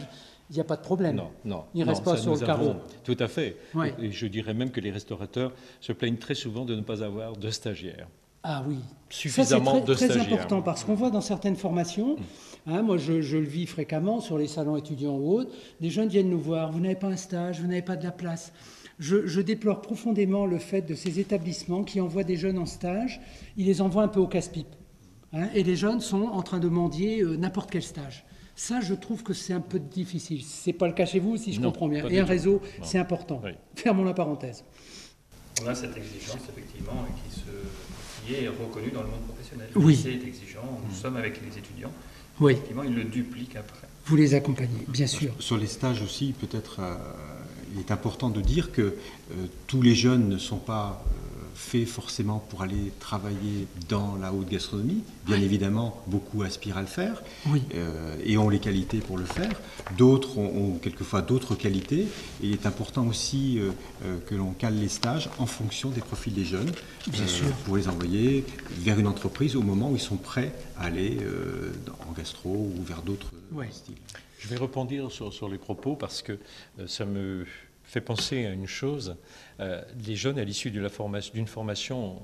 il n'y a pas de problème. Non. Ils ne restent pas sur le carreau. Tout à fait. Ouais. Et je dirais même que les restaurateurs se plaignent très souvent de ne pas avoir de stagiaires. Ah oui. Suffisamment de stagiaires. C'est très important parce qu'on voit dans certaines formations, moi je le vis fréquemment sur les salons étudiants ou autres, des jeunes viennent nous voir, vous n'avez pas un stage, vous n'avez pas de la place. Je déplore profondément le fait de ces établissements qui envoient des jeunes en stage, ils les envoient un peu au casse-pipe. Et les jeunes sont en train de mendier n'importe quel stage. Ça, je trouve que c'est un peu difficile. Ce n'est pas le cas chez vous, si je comprends bien. Et un réseau, c'est important. Oui. Fermons la parenthèse. On a cette exigence, effectivement, qui est reconnue dans le monde professionnel. Oui. Le lycée est exigeant, nous sommes avec les étudiants. Oui. Effectivement, ils le dupliquent après. Vous les accompagnez, bien sûr. Sur les stages aussi, peut-être, il est important de dire que tous les jeunes ne sont pas faits forcément pour aller travailler dans la haute gastronomie. Bien évidemment, beaucoup aspirent à le faire et ont les qualités pour le faire. D'autres ont quelquefois d'autres qualités. Et il est important aussi que l'on cale les stages en fonction des profils des jeunes pour les envoyer vers une entreprise au moment où ils sont prêts à aller en gastro ou vers d'autres styles. Je vais rebondir sur les propos parce que ça me fait penser à une chose. Les jeunes, à l'issue d'une formation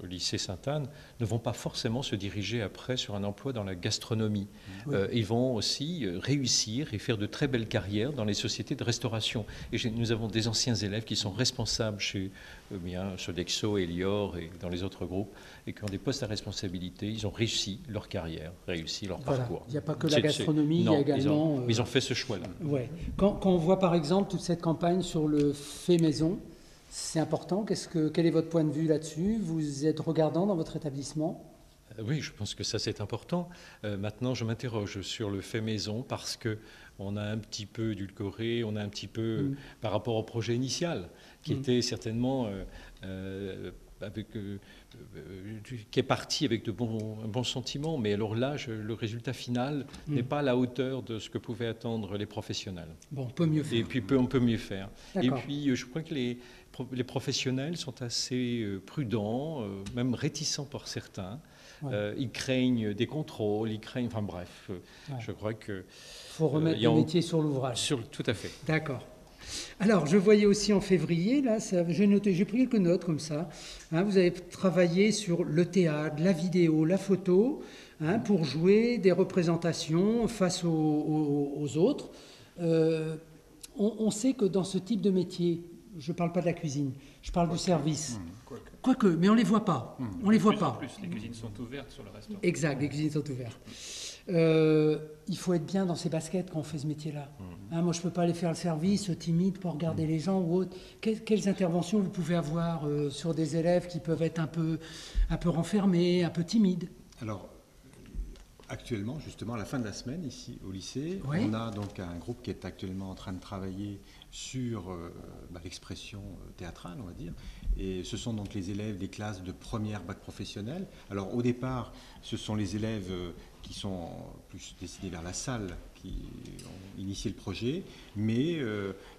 au lycée Sainte-Anne, ne vont pas forcément se diriger après sur un emploi dans la gastronomie. Ils vont aussi réussir et faire de très belles carrières dans les sociétés de restauration. Et nous avons des anciens élèves qui sont responsables chez Sodexo, Elior et dans les autres groupes, et qui ont des postes à responsabilité. Ils ont réussi leur carrière, réussi leur parcours. Il n'y a pas que la gastronomie, il y a également... Ils ont fait ce choix-là. Ouais. Quand on voit par exemple toute cette campagne sur le fait maison, c'est important. Quel est votre point de vue là-dessus? Vous êtes regardant dans votre établissement? Oui, je pense que ça c'est important. Maintenant, je m'interroge sur le fait maison parce qu'on a un petit peu édulcoré, on a un petit peu par rapport au projet initial, qui était certainement qui est parti avec de bons sentiments, mais alors là, le résultat final n'est pas à la hauteur de ce que pouvaient attendre les professionnels. Bon, on peut mieux faire. Et puis on peut mieux faire. Et puis je crois que les professionnels sont assez prudents, même réticents pour certains. Ils craignent des contrôles, enfin bref, je crois que... Il faut remettre le métier sur l'ouvrage. Tout à fait. D'accord. Alors, je voyais aussi en février, là, j'ai pris quelques notes comme ça. Vous avez travaillé sur le théâtre, la vidéo, la photo, pour jouer des représentations face aux autres. On sait que dans ce type de métier, je parle pas de la cuisine, je parle du service. Quoique, mais on les voit pas. On les voit pas. En plus, les cuisines sont ouvertes sur le restaurant. Exact, les cuisines sont ouvertes. Il faut être bien dans ses baskets quand on fait ce métier-là. Hein, moi, je ne peux pas aller faire le service timide pour regarder les gens ou autre. Quelles interventions vous pouvez avoir sur des élèves qui peuvent être un peu renfermés, un peu timides? Alors, actuellement, justement, à la fin de la semaine, ici au lycée, Oui. on a donc un groupe qui est actuellement en train de travailler sur l'expression théâtrale, on va dire. Et ce sont donc les élèves des classes de première bac professionnel. Alors, au départ, ce sont les élèves qui sont plus décidés vers la salle qui ont initié le projet, mais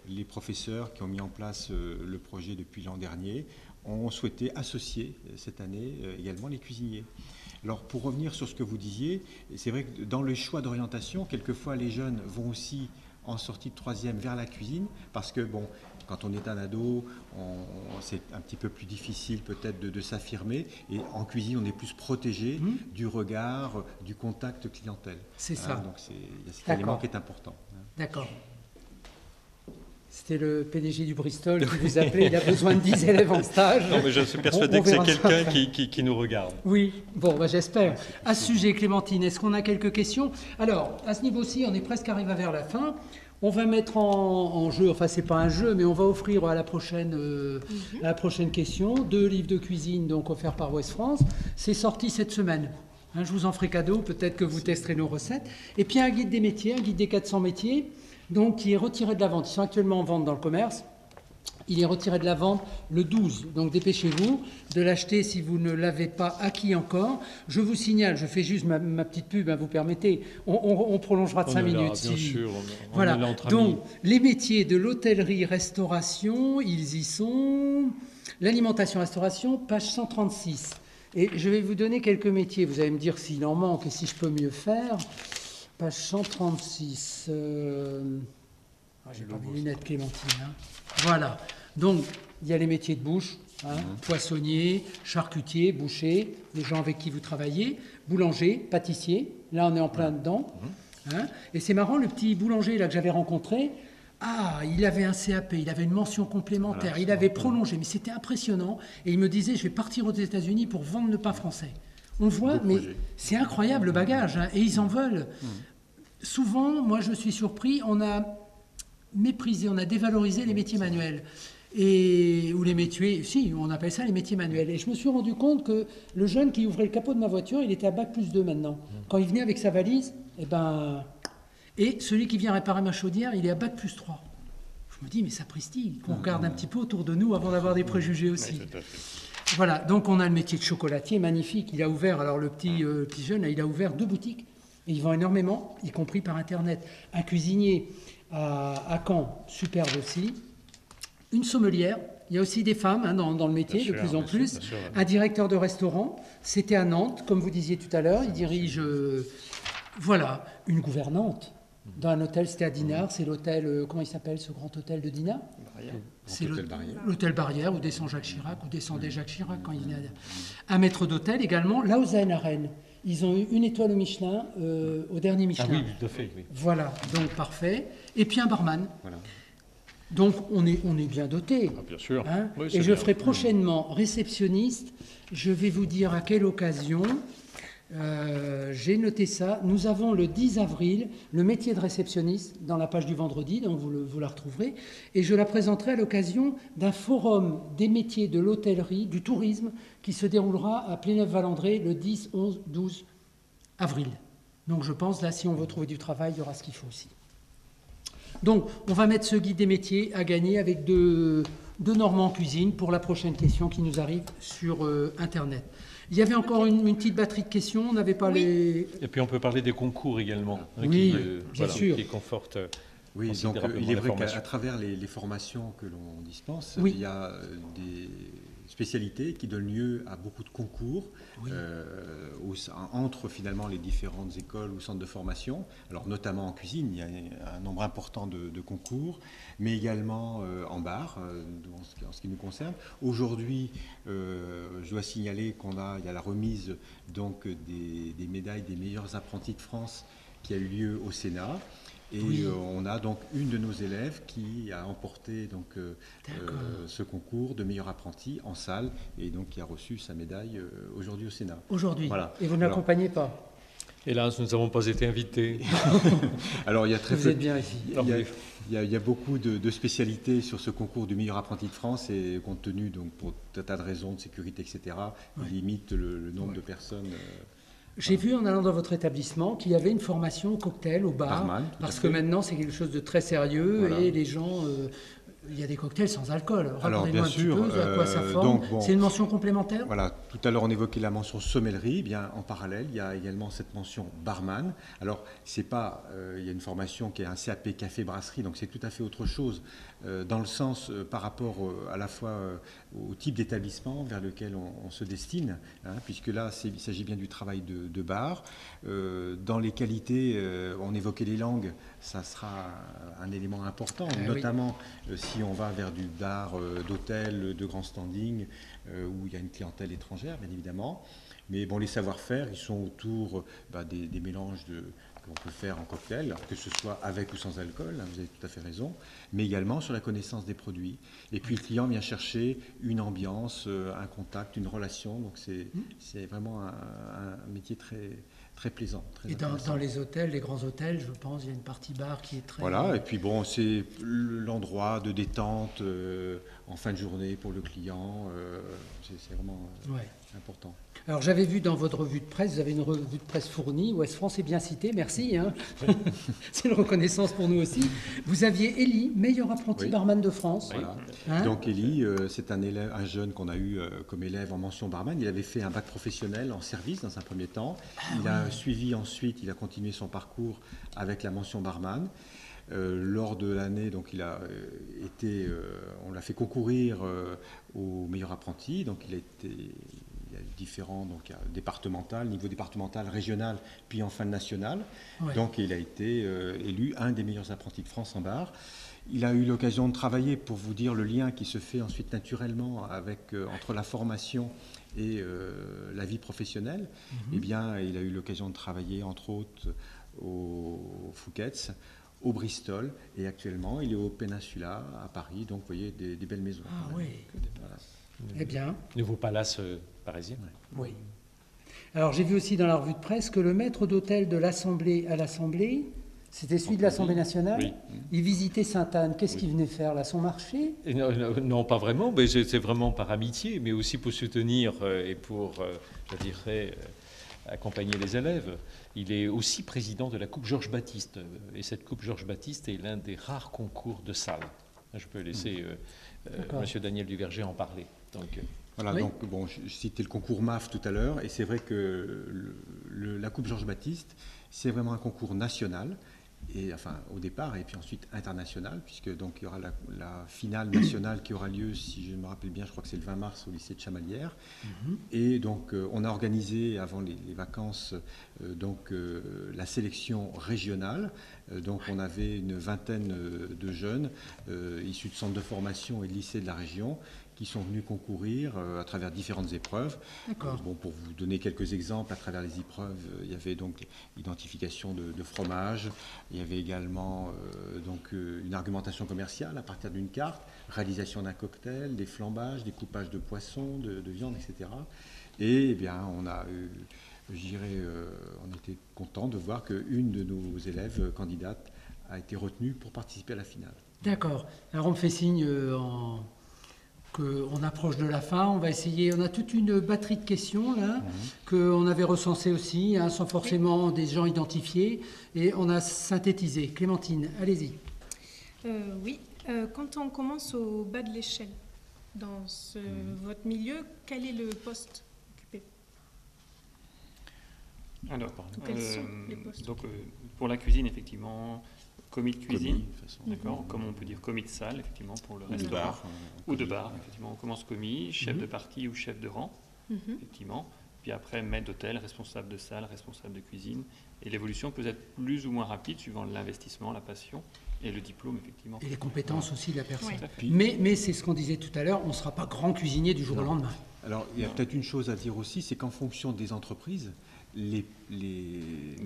les professeurs qui ont mis en place le projet depuis l'an dernier ont souhaité associer cette année également les cuisiniers. Alors, pour revenir sur ce que vous disiez, c'est vrai que dans le choix d'orientation, quelquefois les jeunes vont aussi en sortie de troisième vers la cuisine, parce que, bon, quand on est un ado, c'est un petit peu plus difficile peut-être de s'affirmer, et en cuisine, on est plus protégé du regard, du contact clientèle. C'est ça. Donc, il y a cet élément qui est important. D'accord. C'était le PDG du Bristol qui vous appelait, il a besoin de 10 élèves en stage. Non, mais je suis persuadé que c'est quelqu'un qui nous regarde. Oui, bon, bah, j'espère. À ce sujet, Clémentine, est-ce qu'on a quelques questions? Alors, à ce niveau-ci, on est presque arrivé vers la fin. On va mettre en jeu, enfin, c'est pas un jeu, mais on va offrir à la prochaine question 2 livres de cuisine donc offerts par Ouest France. C'est sorti cette semaine. Hein, je vous en ferai cadeau, peut-être que vous testerez nos recettes. Et puis un guide des métiers, un guide des 400 métiers, donc qui est retiré de la vente. Ils sont actuellement en vente dans le commerce. Il est retiré de la vente le 12, donc dépêchez-vous de l'acheter si vous ne l'avez pas acquis encore. Je vous signale, je fais juste ma petite pub, hein, vous permettez, on prolongera de 5 minutes. Bien sûr, voilà. On est là entre donc amis. les métiers de l'hôtellerie-restauration, ils y sont. L'alimentation-restauration, page 136. Et je vais vous donner quelques métiers, vous allez me dire s'il en manque et si je peux mieux faire. Page 136. J'ai pas mes lunettes, Clémentine. Hein. Voilà. Donc, il y a les métiers de bouche, hein, poissonnier, charcutier, boucher, les gens avec qui vous travaillez, boulanger, pâtissier. Là, on est en plein dedans. Hein. Et c'est marrant, le petit boulanger là, que j'avais rencontré, il avait un CAP, il avait une mention complémentaire, il avait prolongé, mais c'était impressionnant. Et il me disait, je vais partir aux États-Unis pour vendre le pain français. On le voit, mais c'est incroyable le bagage, hein, et ils en veulent. Souvent, moi je suis surpris, on a méprisé, on a dévalorisé les métiers manuels. Ou les métiers, si, on appelle ça les métiers manuels. Et je me suis rendu compte que le jeune qui ouvrait le capot de ma voiture, il était à bac+2 maintenant. Quand il venait avec sa valise, et celui qui vient réparer ma chaudière, il est à bac+3. Je me dis, mais sapristi, qu'on regarde un petit peu autour de nous avant d'avoir des préjugés aussi. Voilà, donc on a le métier de chocolatier, magnifique. Il a ouvert, alors le petit jeune, il a ouvert 2 boutiques. Et il vend énormément, y compris par Internet. Un cuisinier à Caen, superbe aussi. Une sommelière, il y a aussi des femmes hein, dans le métier, de plus en plus. Un directeur de restaurant, c'était à Nantes, comme vous disiez tout à l'heure, il dirige... voilà, une gouvernante. Dans un hôtel, c'était à Dinard, c'est l'hôtel, comment il s'appelle ce grand hôtel de Dinard? C'est l'hôtel Barrière, où descend Jacques Chirac, où descendait Jacques Chirac quand il venait un maître d'hôtel également, Lausanne à Rennes. Ils ont eu une étoile au Michelin, au dernier Michelin. Ah oui, tout à fait. Oui. Voilà, donc parfait. Et puis un barman. Voilà. Donc on est bien doté. Ah, bien sûr. Hein, oui, et je ferai prochainement réceptionniste. Je vais vous dire à quelle occasion. J'ai noté ça. Nous avons le 10 avril le métier de réceptionniste dans la page du vendredi, donc vous la retrouverez. Et je la présenterai à l'occasion d'un forum des métiers de l'hôtellerie, du tourisme, qui se déroulera à Plénef-Valandré le 10, 11, 12 avril. Donc je pense, là, si on veut trouver du travail, il y aura ce qu'il faut aussi. Donc, on va mettre ce guide des métiers à gagner avec deux Normands en cuisine pour la prochaine question qui nous arrive sur Internet. Il y avait encore une petite batterie de questions, on n'avait pas les... Et puis on peut parler des concours également, oui, bien sûr. Qui confortent... Oui, donc il est vrai qu'à travers les formations que l'on dispense, il y a des spécialités qui donnent lieu à beaucoup de concours entre finalement les différentes écoles ou centres de formation. Alors notamment en cuisine, il y a un nombre important de concours, mais également en bar, en ce qui nous concerne. Aujourd'hui, je dois signaler il y a la remise donc des médailles des meilleurs apprentis de France qui a eu lieu au Sénat. Et Oui. on a donc une de nos élèves qui a emporté donc, ce concours de meilleur apprenti en salle et donc qui a reçu sa médaille aujourd'hui au Sénat. Aujourd'hui. Voilà. Et vous ne l'accompagnez pas? Hélas, nous n'avons pas été invités. Alors il y a très Vous peu. êtes bien ici. Il y a beaucoup de spécialités sur ce concours du meilleur apprenti de France et compte tenu, donc, pour tout un tas de raisons de sécurité, etc., il limite le nombre de personnes. J'ai vu en allant dans votre établissement qu'il y avait une formation cocktail au bar, Barman, tout à parce fait. que maintenant c'est quelque chose de très sérieux Voilà. et les gens, il y a des cocktails sans alcool. Alors, Racontez-nous bien un petit sûr, peu à quoi ça forme. donc, bon. C'est une mention complémentaire? Voilà, tout à l'heure on évoquait la mention sommellerie, eh bien en parallèle il y a également cette mention barman. Alors c'est pas, il y a une formation qui est un CAP café brasserie, donc c'est tout à fait autre chose dans le sens par rapport à la fois au type d'établissement vers lequel on se destine, hein, puisque là il s'agit bien du travail de bar. Dans les qualités, on évoquait les langues, ça sera un élément important, notamment si on va vers du bar, d'hôtel, de grand standing, où il y a une clientèle étrangère, bien évidemment. Mais bon, les savoir-faire, ils sont autour des mélanges qu'on peut faire en cocktail, que ce soit avec ou sans alcool, hein, vous avez tout à fait raison, mais également sur la connaissance des produits. Et puis le client vient chercher une ambiance, un contact, une relation, donc c'est vraiment un métier très plaisant. Très Et dans les hôtels, les grands hôtels, je pense, il y a une partie bar qui est très... Voilà, et puis bon, c'est l'endroit de détente en fin de journée pour le client, c'est vraiment important. Alors j'avais vu dans votre revue de presse, vous avez une revue de presse fournie, Ouest France est bien citée, merci, hein. C'est une reconnaissance pour nous aussi. Vous aviez Élie, meilleur apprenti barman de France. Voilà. Hein? Donc Élie, c'est un jeune qu'on a eu comme élève en mention barman. Il avait fait un bac professionnel en service dans un premier temps. Il a suivi ensuite, il a continué son parcours avec la mention barman. Lors de l'année, donc il a on l'a fait concourir au meilleur apprenti. Donc il y a différents, donc il y a départemental, niveau départemental, régional, puis enfin national. Ouais. Donc il a été élu un des meilleurs apprentis de France en bar. Il a eu l'occasion de travailler, pour vous dire le lien qui se fait ensuite naturellement entre la formation et la vie professionnelle. Eh bien, il a eu l'occasion de travailler entre autres au Fouquet's, au Bristol, et actuellement il est au Peninsula à Paris, donc vous voyez des belles maisons. Ah oui. Voilà. Eh bien. Nouveau palace parisien. Oui. Alors j'ai vu aussi dans la revue de presse que le maître d'hôtel de l'Assemblée à l'Assemblée, c'était celui de l'Assemblée nationale. Oui. Il visitait Sainte-Anne. Qu'est-ce qu'il venait faire là, son marché? Non, pas vraiment, mais c'est vraiment par amitié, mais aussi pour soutenir et pour, je dirais, accompagner les élèves. Il est aussi président de la Coupe Georges Baptiste. Et cette Coupe Georges Baptiste est l'un des rares concours de salle. Je peux laisser M. Daniel Duverger en parler. Donc, voilà, donc bon, je citais le concours MAF tout à l'heure, et c'est vrai que la Coupe Georges Baptiste, c'est vraiment un concours national, et enfin au départ, et puis ensuite international, puisque donc il y aura la finale nationale qui aura lieu, si je me rappelle bien, je crois que c'est le 20 mars au lycée de Chamalières. Et donc on a organisé avant les vacances la sélection régionale. Donc on avait une vingtaine de jeunes issus de centres de formation et de lycées de la région qui sont venus concourir à travers différentes épreuves. Bon, pour vous donner quelques exemples, à travers les épreuves, il y avait donc l'identification de fromage, il y avait également une argumentation commerciale à partir d'une carte, réalisation d'un cocktail, des flambages, des coupages de poissons, de viande, etc. Et eh bien, on a on était content de voir qu'une de nos élèves candidates a été retenue pour participer à la finale. D'accord. Alors on me fait signe qu'on approche de la fin. On va essayer. On a toute une batterie de questions là qu'on avait recensées aussi, hein, sans forcément des gens identifiés, et on a synthétisé. Clémentine, allez-y. Oui. Quand on commence au bas de l'échelle dans votre milieu, quel est le poste occupé? Alors, quels sont les postes? Donc, pour la cuisine, effectivement, commis de cuisine, d'accord, comme on peut dire commis de salle, effectivement, pour le restaurant, ou de bar, effectivement, on commence commis, chef de partie ou chef de rang, effectivement, puis après maître d'hôtel, responsable de salle, responsable de cuisine, et l'évolution peut être plus ou moins rapide suivant l'investissement, la passion et le diplôme, effectivement. Et les compétences aussi de la personne. Oui. Mais c'est ce qu'on disait tout à l'heure, on ne sera pas grand cuisinier du jour au lendemain. Alors, il y a peut-être une chose à dire aussi, c'est qu'en fonction des entreprises, les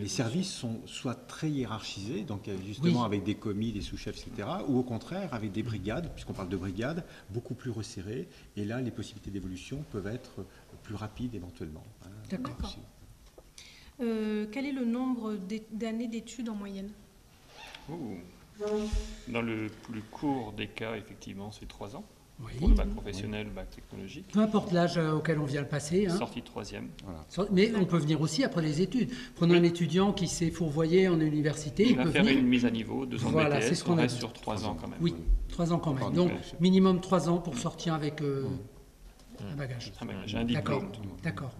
les services sont soit très hiérarchisés, donc justement avec des commis, des sous-chefs, etc., ou au contraire avec des brigades, puisqu'on parle de brigades, beaucoup plus resserrées, et là les possibilités d'évolution peuvent être plus rapides éventuellement. D'accord. Quel est le nombre d'années d'études en moyenne? Dans le plus court des cas, effectivement, c'est 3 ans. Oui. Pour le bac professionnel, le bac technologique. Peu importe l'âge auquel on vient le passer. Hein. Sortie de 3e. Voilà. Mais on peut venir aussi après les études. Prenons un étudiant qui s'est fourvoyé en université. Il va peut faire venir. Une mise à niveau, 2 ans de Voilà, BTS, c'est ce qu'on on a reste dit. sur 3 ans quand même. Oui, 3 ans quand même. Donc minimum 3 ans pour sortir avec un bagage. J'ai un diplôme. D'accord.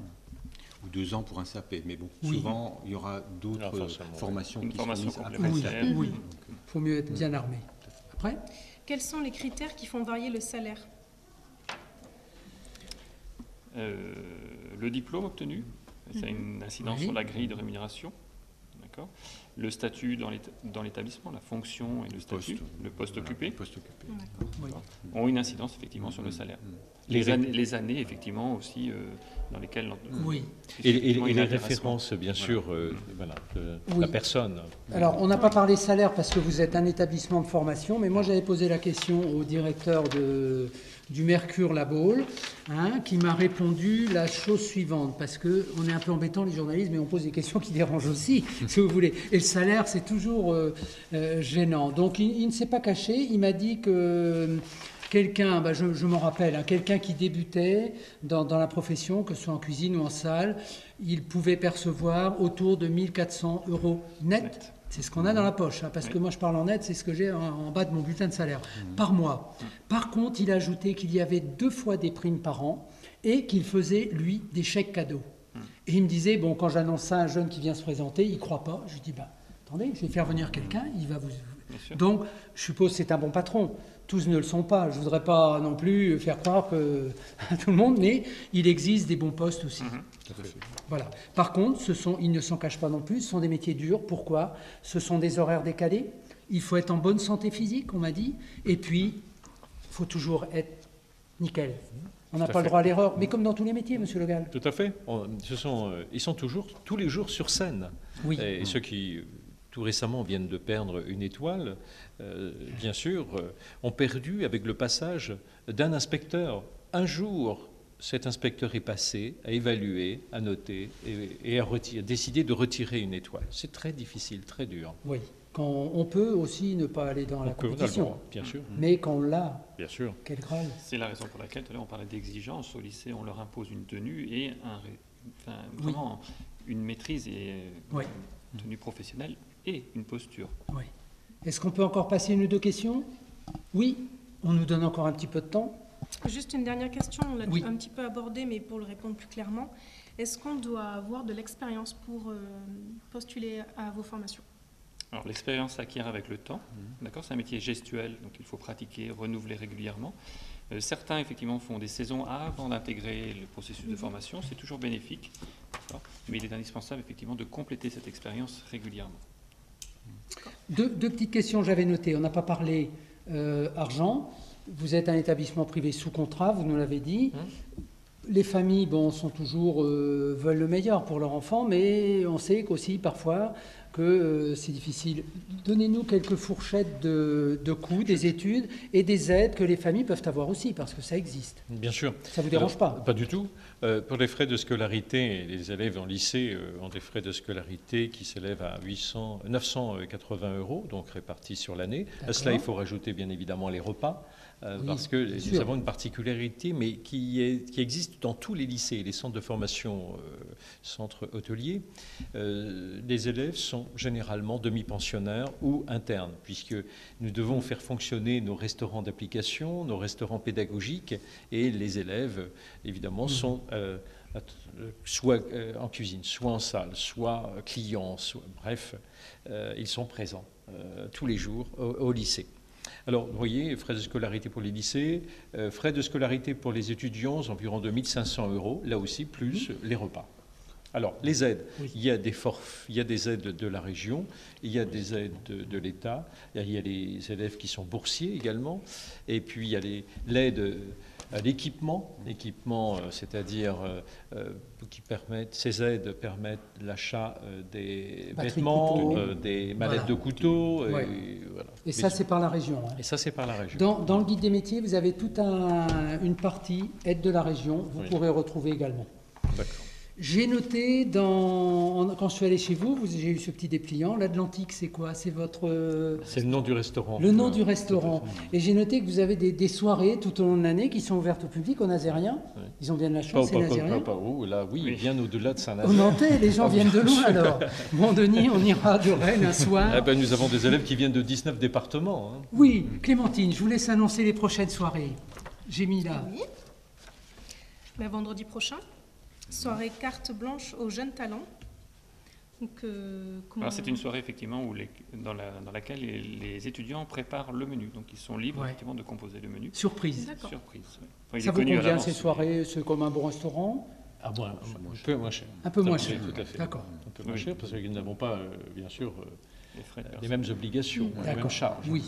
Ou 2 ans pour un CAP, mais bon, Oui. souvent il y aura d'autres formations Une qui seront formation mises après. complémentaire. Oui, il faut mieux être bien armé. Après, Quels sont les critères qui font varier le salaire? Le diplôme obtenu, ça a une incidence sur la grille de rémunération. D'accord. Le statut dans l'établissement, la fonction et le statut, le poste occupé, ont une incidence effectivement sur le salaire. Les années, effectivement, aussi, dans lesquelles... Et les références, bien sûr, la personne. alors on n'a pas parlé salaire parce que vous êtes un établissement de formation, mais moi j'avais posé la question au directeur du Mercure La Baule, qui m'a répondu la chose suivante, parce qu'on est un peu embêtant les journalistes, mais on pose des questions qui dérangent aussi, si vous voulez. Et le salaire, c'est toujours gênant. Donc il ne s'est pas caché, il m'a dit que... quelqu'un, je m'en rappelle, quelqu'un qui débutait dans la profession, que ce soit en cuisine ou en salle, il pouvait percevoir autour de 1 400 € net. C'est ce qu'on a dans la poche, parce que moi je parle en net, c'est ce que j'ai en bas de mon bulletin de salaire, par mois. Par contre, il a ajouté qu'il y avait 2 fois des primes par an et qu'il faisait, lui, des chèques cadeaux. Et il me disait, bon, quand j'annonce ça à un jeune qui vient se présenter, il ne croit pas. Je lui dis, attendez, je vais faire venir quelqu'un, il va vous... Donc, je suppose que c'est un bon patron. Tous ne le sont pas. Je ne voudrais pas non plus faire croire à tout le monde, mais il existe des bons postes aussi. Voilà. Par contre, ils ne s'en cachent pas non plus, ce sont des métiers durs. Pourquoi? Ce sont des horaires décalés. Il faut être en bonne santé physique, on m'a dit. Et puis, il faut toujours être nickel. On n'a pas le droit à l'erreur, mais comme dans tous les métiers, Monsieur Le Gall. Tout à fait. Ils sont toujours, tous les jours sur scène. Oui. Et ceux qui... tout récemment viennent de perdre une étoile, bien sûr, ont perdu avec le passage d'un inspecteur. Un jour, cet inspecteur est passé, a évalué, a noté et a décidé de retirer une étoile. C'est très difficile, très dur. Oui, quand on peut aussi ne pas aller dans la compétition, bien sûr. Mais quand on l'a, bien sûr. Quel Graal. C'est la raison pour laquelle, tout à l'heure, on parlait d'exigence. Au lycée, on leur impose une tenue et vraiment une maîtrise et une tenue professionnelle et une posture. Oui. Est-ce qu'on peut encore passer 1 ou 2 questions? Oui, on nous donne encore un petit peu de temps. Juste une dernière question, on l'a un petit peu abordé, mais pour le répondre plus clairement. Est-ce qu'on doit avoir de l'expérience pour postuler à vos formations? Alors l'expérience s'acquiert avec le temps, d'accord. C'est un métier gestuel, donc il faut pratiquer, renouveler régulièrement. Certains, effectivement, font des saisons avant d'intégrer le processus de formation. C'est toujours bénéfique, mais il est indispensable, effectivement, de compléter cette expérience régulièrement. 2 petites questions, j'avais noté. On n'a pas parlé argent. Vous êtes un établissement privé sous contrat, vous nous l'avez dit. Les familles, sont toujours veulent le meilleur pour leur enfant, mais on sait qu'aussi parfois que c'est difficile. Donnez-nous quelques fourchettes de coûts, des études et des aides que les familles peuvent avoir aussi, parce que ça existe. Bien sûr. Ça ne vous dérange pas? Pas du tout. Pour les frais de scolarité, les élèves en lycée ont des frais de scolarité qui s'élèvent à 980 €, donc répartis sur l'année. À cela, il faut rajouter bien évidemment les repas. Parce que nous avons une particularité, mais qui existe dans tous les lycées et les centres de formation, centres hôteliers. Les élèves sont généralement demi-pensionnaires ou internes, puisque nous devons faire fonctionner nos restaurants d'application, nos restaurants pédagogiques, et les élèves, évidemment, sont soit en cuisine, soit en salle, soit clients, bref, ils sont présents tous les jours au lycée. Alors, vous voyez, frais de scolarité pour les lycées, frais de scolarité pour les étudiants, environ 2 500 €, là aussi, plus les repas. Alors, les aides, il y a des aides de la région, il y a des aides de l'État, il y a les élèves qui sont boursiers également, et puis il y a l'aide l'équipement, c'est-à-dire ces aides permettent l'achat des vêtements, des mallettes de couteaux. Ouais. Voilà. Et ça, c'est par la région. Hein. Et ça, c'est par la région. Dans le guide des métiers, vous avez toute une partie aide de la région, vous pourrez retrouver également. D'accord. J'ai noté, quand je suis allé chez vous, j'ai eu ce petit dépliant. L'Atlantique, c'est quoi? C'est votre... C'est le nom du restaurant. Le nom du restaurant. Et j'ai noté que vous avez des soirées tout au long de l'année qui sont ouvertes au public, aux Nazériens. Oui. Ils ont bien de la chance, ces Nazériens. Oui, bien au-delà de Saint-Nazaire. Au Nantais, les gens viennent de loin alors. Bon, Denis, on ira de Rennes un soir. Nous avons des élèves qui viennent de 19 départements. Hein. Oui, Clémentine, je vous laisse annoncer les prochaines soirées. J'ai mis là. Oui. Vendredi prochain. Soirée carte blanche aux jeunes talents. Alors c'est une soirée effectivement dans laquelle les étudiants préparent le menu. Donc ils sont libres effectivement de composer le menu. Surprise. Surprise. Ça vous convient ces soirées? C'est comme un bon restaurant? Un peu moins cher. Un peu moins cher. Tout à fait. D'accord. Un peu moins cher parce que nous n'avons pas, bien sûr, les mêmes obligations, les mêmes charges. Oui.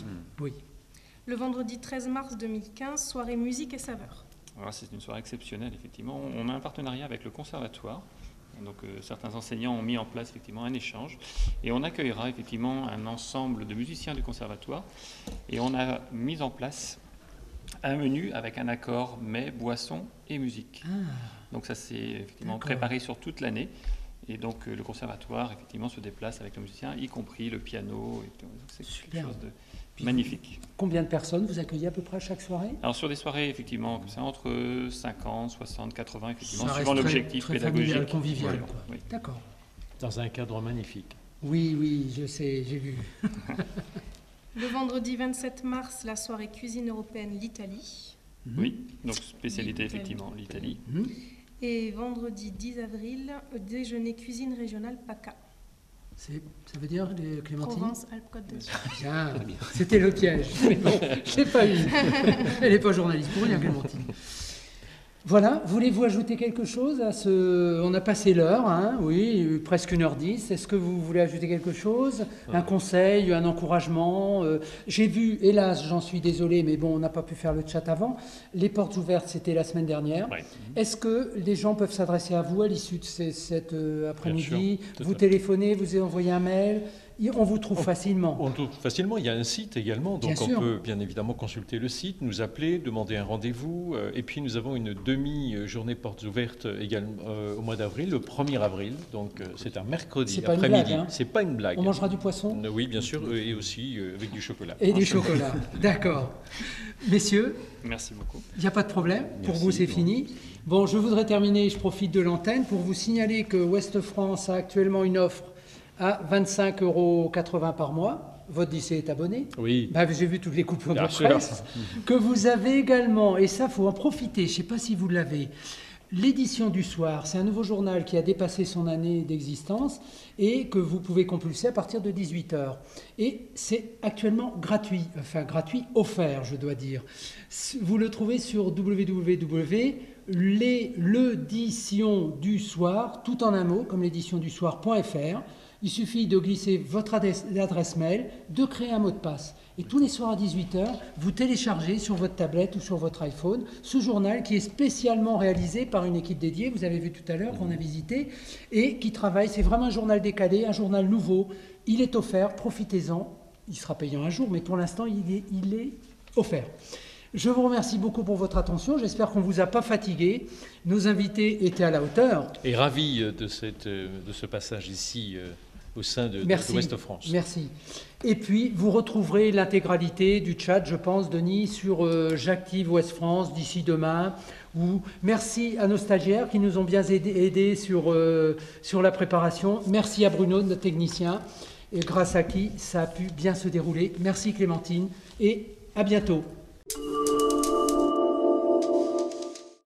Le vendredi 13 mars 2015, soirée musique et saveurs. Alors c'est une soirée exceptionnelle, effectivement. On a un partenariat avec le conservatoire. Donc certains enseignants ont mis en place effectivement un échange. Et on accueillera effectivement un ensemble de musiciens du conservatoire. Et on a mis en place un menu avec un accord mets, boisson et musique. Donc ça c'est effectivement préparé sur toute l'année. Et donc le conservatoire effectivement se déplace avec le musicien, y compris le piano. C'est quelque chose de magnifique. Combien de personnes vous accueillez à peu près à chaque soirée? Alors sur des soirées effectivement, c'est entre 50, 60, 80 effectivement, suivant l'objectif pédagogique. Familial, convivial. Voilà. Oui. D'accord. Dans un cadre magnifique. Oui, je sais, j'ai vu. Le vendredi 27 mars, la soirée cuisine européenne l'Italie. Oui, donc spécialité effectivement l'Italie. Et vendredi 10 avril, déjeuner cuisine régionale PACA. Ça veut dire, Clémentine? Provence-Alpes-Côte d'Azur. Bien, c'était le piège. Mais bon, je l'ai pas eu. Elle n'est pas journaliste pour rien, Clémentine. Voilà, voulez-vous ajouter quelque chose à ce... On a passé l'heure, hein, oui, presque 1h10. Est-ce que vous voulez ajouter quelque chose? Un conseil, un encouragement? J'ai vu, hélas, j'en suis désolé, mais bon, on n'a pas pu faire le chat avant. Les portes ouvertes, c'était la semaine dernière. Ouais. Est-ce que les gens peuvent s'adresser à vous à l'issue de cet après-midi? Vous téléphonez, vous envoyez un mail? On vous trouve facilement. On trouve facilement. Il y a un site également, donc on peut bien évidemment consulter le site, nous appeler, demander un rendez-vous. Et puis nous avons une demi-journée portes ouvertes également au mois d'avril, le 1er avril. Donc c'est un mercredi après-midi. Hein. C'est pas une blague. On mangera du poisson? Oui, bien sûr, et aussi avec du chocolat. Et du chocolat, d'accord. Messieurs, merci beaucoup. Il n'y a pas de problème. Pour vous, c'est fini. Bon, je voudrais terminer, je profite de l'antenne pour vous signaler que Ouest France a actuellement une offre à 25,80 € par mois. Votre lycée est abonné. Oui. J'ai vu toutes les coupures de presse. Que vous avez également, et ça, il faut en profiter, je ne sais pas si vous l'avez, l'édition du soir. C'est un nouveau journal qui a dépassé son année d'existence et que vous pouvez compulser à partir de 18h. Et c'est actuellement gratuit, offert, je dois dire. Vous le trouvez sur l'édition du soir, tout en un mot, comme l'édition du soir.fr. Il suffit de glisser votre adresse mail, de créer un mot de passe. Et tous les soirs à 18h, vous téléchargez sur votre tablette ou sur votre iPhone ce journal qui est spécialement réalisé par une équipe dédiée, vous avez vu tout à l'heure qu'on a visité, et qui travaille. C'est vraiment un journal décalé, un journal nouveau. Il est offert, profitez-en. Il sera payant un jour, mais pour l'instant, il est offert. Je vous remercie beaucoup pour votre attention. J'espère qu'on ne vous a pas fatigué. Nos invités étaient à la hauteur. Et ravis de ce passage ici au sein de Ouest France. Merci. Et puis, vous retrouverez l'intégralité du chat, je pense, Denis, sur J'active Ouest France d'ici demain. Merci à nos stagiaires qui nous ont bien aidés sur la préparation. Merci à Bruno, notre technicien, et grâce à qui ça a pu bien se dérouler. Merci Clémentine et à bientôt.